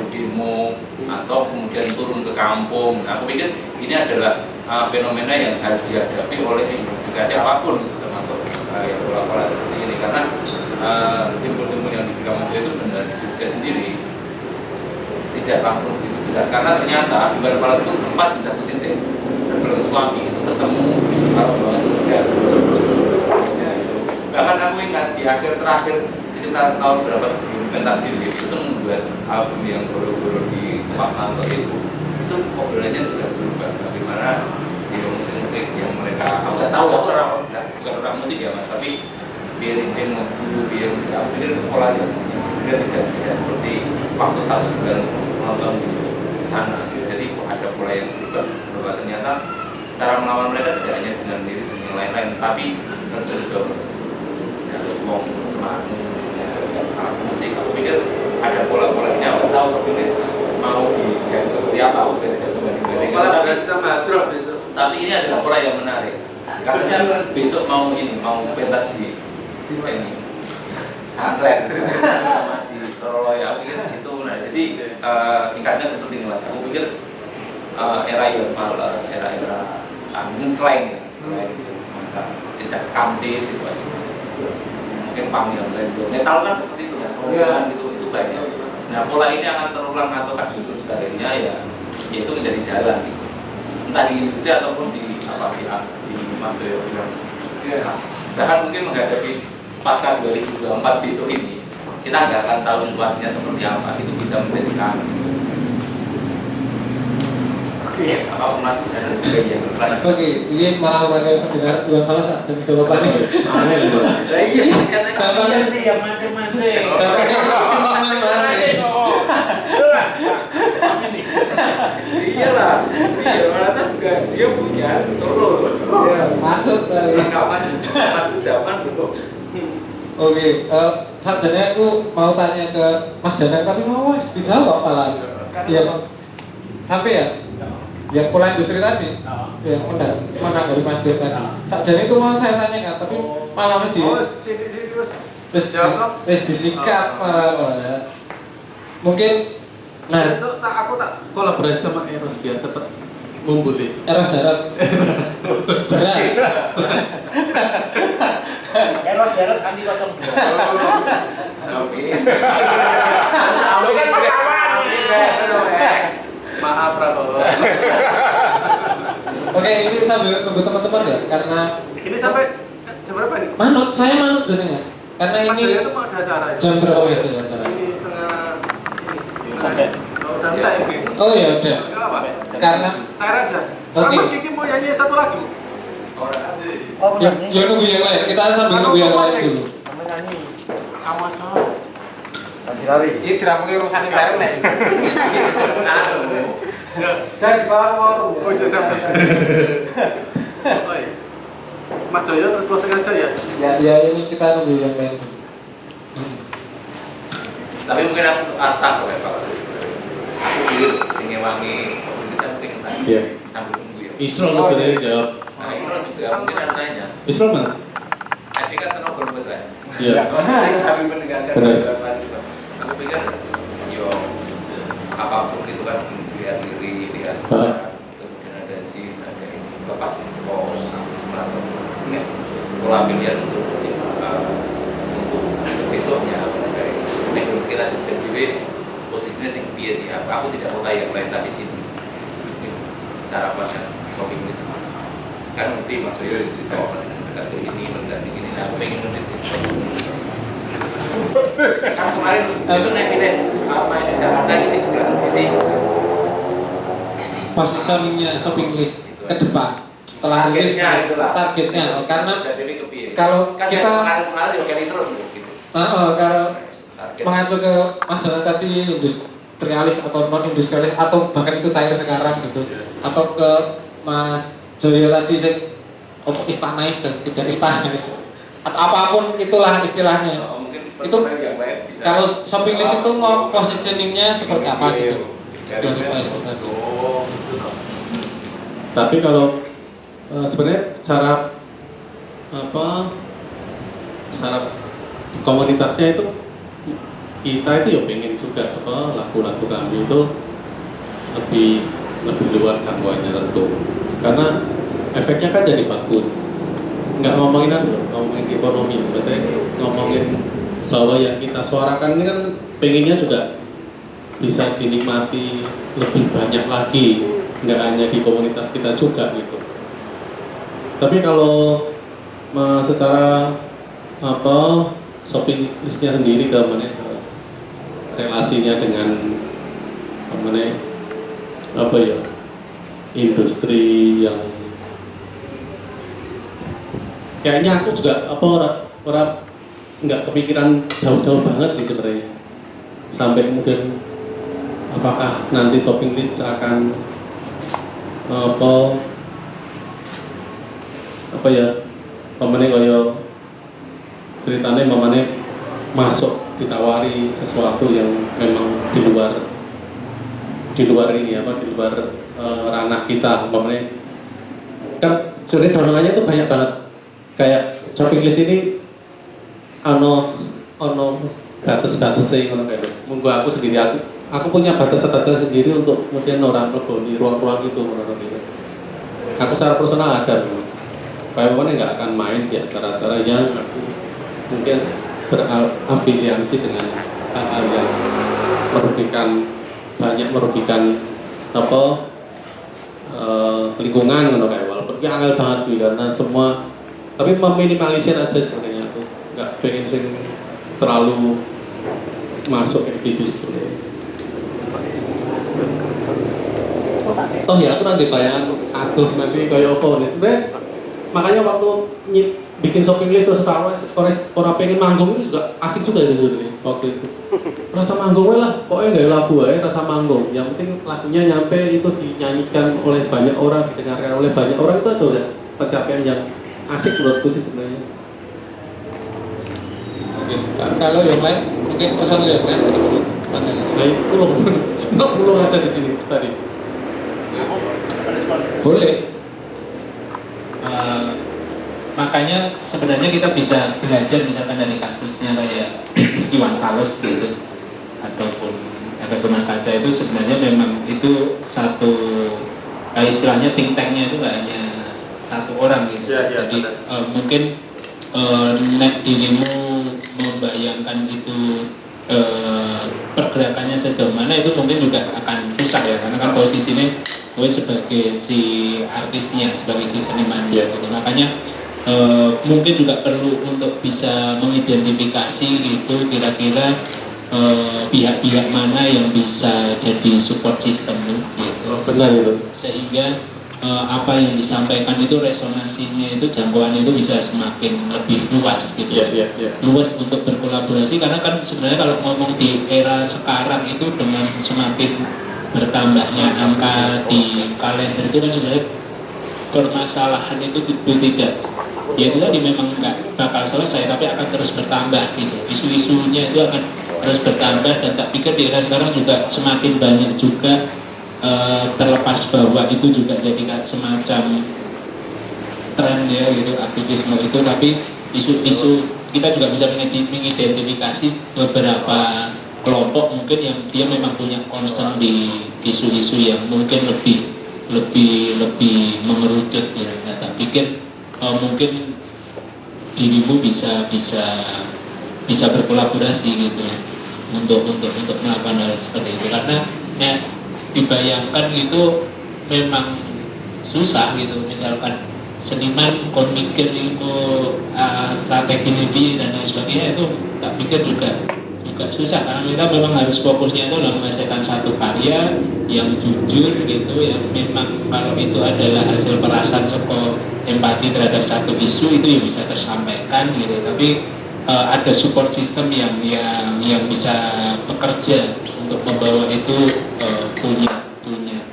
demo atau kemudian turun ke kampung. Nah, aku pikir ini adalah fenomena yang harus dihadapi oleh investigasi apapun itu termasuk yang pola-pola seperti ini karena simbol-simbol yang diberikan itu benar saya sendiri tidak langsung begitu besar karena ternyata Iwan Fals pun sempat di satu titik sebelum suami itu ketemu hubungan sosial sebelumnya itu bahkan aku ingat di akhir terakhir sekitar tahun berapa sebelum pentas diri itu membuat album yang baru-baru di Pak Manto itu obrolannya sudah berubah bagaimana di musik-musik yang mereka aku nggak tahu aku bukan orang musik ya mas tapi biarin dulu biarin aku pikir polanya dia tidak seperti waktu 19 nonton di sana jadi ada pola yang berubah bahwa ternyata cara melawan mereka tidak hanya dengan diri dan yang lain-lain tapi terjun ke ngomong alat musik aku pikir ada pola-polanya aku tahu tertulis mau diganti seperti apa aku sudah tidak kembali tapi ini adalah pola yang menarik katanya besok mau pentas di ini santren sama di Surabaya aku pikir itu nah jadi singkatnya seperti ini mas aku pikir era Iwan Fals era slang maka tidak skamtis gitu mungkin panggilan metal kan seperti itu kan itu banyak nah pola ini akan terulang atau justru sebaliknya ya itu menjadi jalan gitu. Entah di industri ataupun di Maksudnya bahkan mungkin menghadapi pasca 2024 besok ini kita nggak akan tahu situasinya seperti apa itu bisa menjadi kami apa mas dan sebagainya. Oke, ini malah pakai pendengar Iwan Fals dan coba pakai. Iya, Jawabannya sih yang macam-macam. Iyalah, Yonata juga dia punya telur. masuk kali. Kapan zaman belum. Oke, sajane aku mau tanya ke Mas Danang tapi mau dijawab malah. Iya. Sampai ya? Yang pola industri tadi, yang mana dari Mas Dir tadi. Sajane itu mau saya tanyakan, tapi malah wis disikat malah. Mungkin, nah, aku tak kolaborasi sama Eros biar cepat ngumpulin. Eros darat. Berat. Eros darat anti 02. Amin kan Maaf Prabowo. Oke, ini sambil nunggu teman-teman ya, karena Ini sampai jam berapa nih? saya manut jenengan. Karena Mas Jaya ini itu mau ada acara ya? jam berapa itu acara? Ini setengah ini. Udah enggak ini. Oh ya udah. Kenapa? Karena Cair aja. Oke. Sekarang Mas Kiki mau nyanyi satu lagu. ya nunggu yang lain. Kita sambil nunggu yang lain dulu. Kamu aja. Ini dirampungin urusan internet. Jangan di bawah forum. Oh iya sampai. Mas Jaya terus closing aja ya. Ya ini kita nunggu yang lain. Tapi mungkin aku tak ya Pak. Aku pikir ingin wangi bisa mungkin tanya. Iya. Sambil tunggu ya. Isro lo boleh jawab. Nah, Isra juga mungkin ada tanya. Isro mana? Nanti kan terobos bos saya. Iya. Sambil mendengarkan Benar. jawaban itu. Aku pikir yo apapun itu kan lihat diri, lihat kemudian ada scene, ada ini lepas mau atau ini pola pilihan untuk musik untuk besoknya ini harus kita kita Jogja dhewe posisinya sing piye sih? Aku tidak mau kayak yang lain tapi sini. Cara pandang shopping list kan ngerti Mas Yoyo cerita dengan ini mengganti ini. Nah, aku pengen ngerti kan kemarin justru naik ini apa ini Jakarta ini sih sebelah di sini positioningnya shopping list ke depan setelah rilis targetnya karena kalau kan kita kemarin diokein terus gitu. Kalau mengacu ke masalah tadi industrialis atau non industrialis atau bahkan itu cair sekarang gitu atau ke Mas Joyo tadi sih istanais dan tidak istanais atau apapun itulah istilahnya itu kalau shopping list itu mau positioningnya seperti apa gitu. Tapi kalau sebenarnya cara komunitasnya itu kita itu ya pengen juga lagu-lagu kami itu lebih luas jangkauannya tentu karena efeknya kan jadi bagus. Nggak ngomongin ekonomi, berarti ngomongin bahwa yang kita suarakan ini kan pengennya juga bisa dinikmati lebih banyak lagi, nggak hanya di komunitas kita juga gitu. Tapi kalau secara shopping listnya sendiri ke mana relasinya dengan industri yang kayaknya aku juga orang nggak kepikiran jauh-jauh banget sih sebenarnya sampai kemudian apakah nanti shopping list akan pemene kaya ceritanya pemene masuk ditawari sesuatu yang memang di luar ini di luar ranah kita pemene kan sebenarnya dorongannya tuh banyak banget kayak shopping list ini ono batas-batasnya ngono kayak monggo aku sendiri aku punya batas-batas sendiri untuk kemudian orang di ruang-ruang itu menurut itu. Aku secara personal ada kayak nggak akan main di acara-acara yang aku mungkin berafiliasi dengan hal-hal yang merugikan lingkungan ngono kayak walaupun dia angel banget sih karena semua tapi meminimalisir aja sebenarnya aku nggak pengen sing terlalu masuk aktivis sebenarnya. Oh ya, aku nanti bayangan aduh masih kayak apa nih sebenarnya makanya waktu bikin shopping list terus orang pengen manggung itu juga asik juga itu sebenarnya waktu itu rasa manggungnya lah pokoknya nggak lagu aja rasa manggung yang penting lagunya nyampe itu dinyanyikan oleh banyak orang didengarkan oleh banyak orang itu ada udah pencapaian yang asik menurutku sih sebenarnya. Kalau yang lain mungkin pesan yang lain nah itu loh semua belum aja di sini tadi. Boleh. Makanya sebenarnya kita bisa belajar misalkan dari kasusnya kayak Iwan Fals gitu ataupun efek rumah kaca itu sebenarnya memang itu satu istilahnya think tanknya itu nggak hanya satu orang gitu. Jadi mungkin nek dirimu membayangkan itu pergerakannya sejauh mana itu mungkin juga akan susah ya karena kan posisinya gue sebagai si artisnya sebagai si senimannya gitu. Makanya mungkin juga perlu untuk bisa mengidentifikasi gitu kira-kira pihak-pihak mana yang bisa jadi support system gitu. Benar itu. Sehingga apa yang disampaikan itu resonansinya itu jangkauannya itu bisa semakin lebih luas gitu. Luas untuk berkolaborasi karena kan sebenarnya kalau ngomong di era sekarang itu dengan semakin bertambahnya angka di kalender itu kan sebenarnya permasalahan itu tidak ya itu tadi memang nggak bakal selesai tapi akan terus bertambah gitu. Isu-isunya itu akan terus bertambah dan tak pikir di era sekarang juga semakin banyak juga terlepas bahwa itu juga jadi semacam tren ya gitu aktivisme itu tapi isu-isu kita juga bisa mengidentifikasi beberapa kelompok mungkin yang dia memang punya concern di isu-isu yang mungkin lebih mengerucut ya. Nah, tak pikir mungkin dirimu bisa berkolaborasi gitu untuk melakukan hal seperti itu, karena ya, dibayangkan itu memang susah gitu. Misalkan seniman kon mikir itu strategi lebih dan lain sebagainya, itu tak pikir juga susah, karena kita memang harus fokusnya itu dalam menghasilkan satu karya yang jujur gitu, yang memang kalau itu adalah hasil perasaan serta empati terhadap satu isu itu yang bisa tersampaikan gitu. Tapi ada support system yang bisa bekerja untuk membawa itu punya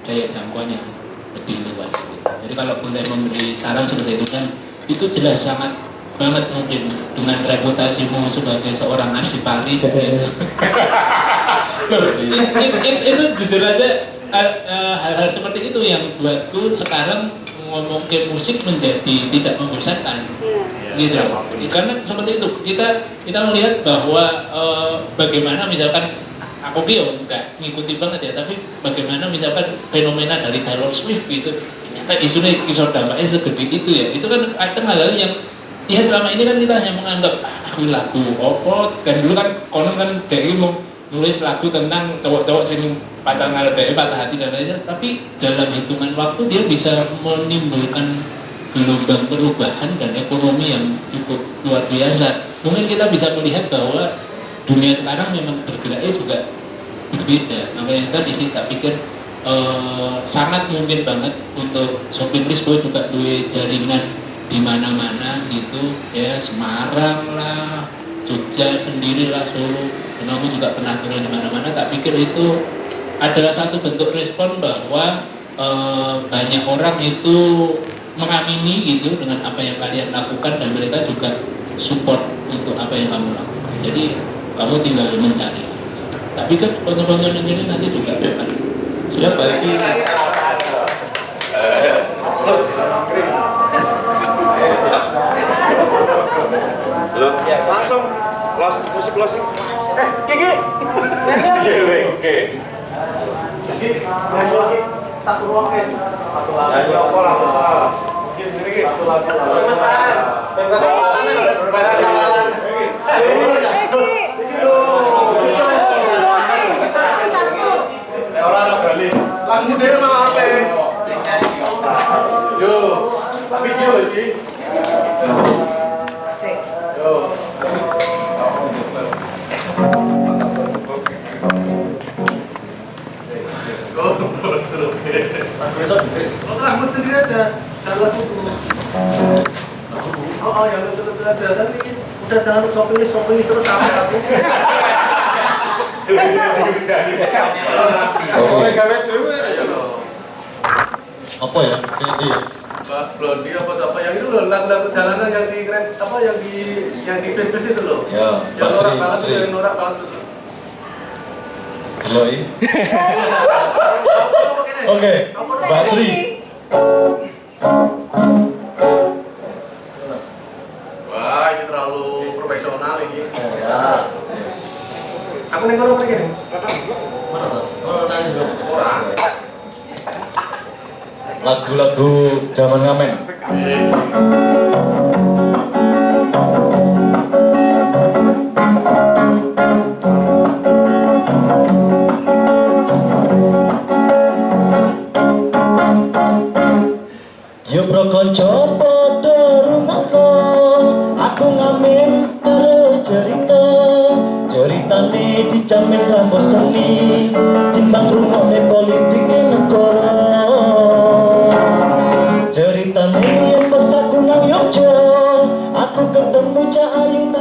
daya jangkauan yang lebih luas gitu. Jadi kalau boleh memberi saran seperti itu kan, itu jelas sangat banget mungkin dengan reputasimu sebagai seorang arsipalis gitu. Itu jujur aja hal-hal seperti itu yang buatku sekarang ngomongin musik menjadi tidak membosankan gitu. Karena seperti itu kita melihat bahwa bagaimana misalkan aku nggak ngikuti banget ya, tapi bagaimana misalkan fenomena dari Taylor Swift gitu, ternyata isunya kisah dampaknya segede itu ya. Itu kan ada hal-hal yang ya selama ini kan kita hanya menganggap lagu opot, kan dulu kan konon kan DI mau nulis lagu tentang cowok-cowok sini pacaran ngalah DI patah hati dan lainnya, tapi dalam hitungan waktu dia bisa menimbulkan gelombang perubahan dan ekonomi yang cukup luar biasa. Mungkin kita bisa melihat bahwa dunia sekarang memang bergeraknya juga berbeda. Makanya tadi sih tak pikir sangat mungkin banget untuk shopping list juga duit jaringan di mana-mana gitu ya, Semarang lah, Jogja sendiri lah, Solo, dan aku juga pernah turun di mana-mana. Tak pikir itu adalah satu bentuk respon bahwa banyak orang itu mengamini gitu dengan apa yang kalian lakukan, dan mereka juga support untuk apa yang kamu lakukan. Jadi kamu tinggal mencari. Tapi kan penonton ini nanti juga akan Siap balik ini. Langsung musik closing. Kiki. Oke. Tak ruangin. Satu lagu. Nyanyi apa lagu salah? Gini. Satu lagu. Pemesan. Pemesan. Orang Bali. Lagu dia mah apa? Yo, tapi video lagi. Yo. Lagu sendiri aja, jangan lagu dulu. Oh, yang itu aja. Tapi udah jangan shopping list terus tapi. Apa ya? Jadi Blondie apa siapa yang itu loh, lagu-lagu jalanan yang di keren apa yang di face itu loh. ya, Yang norak banget Basri. yang norak banget itu. Halo, Oke, Basri. Wah, ini terlalu profesional ini. Ya. Aku nih kalau pergi nih. Mana mas? Orang. Lagu-lagu zaman ngamen. Yo bro konco podo rumahku, aku ngamen karo ceritane dijamin rambo seni, timbang rumahne politik negara. Ceritane yang pas aku nang Yogyo, aku ketemu Cak Ayu.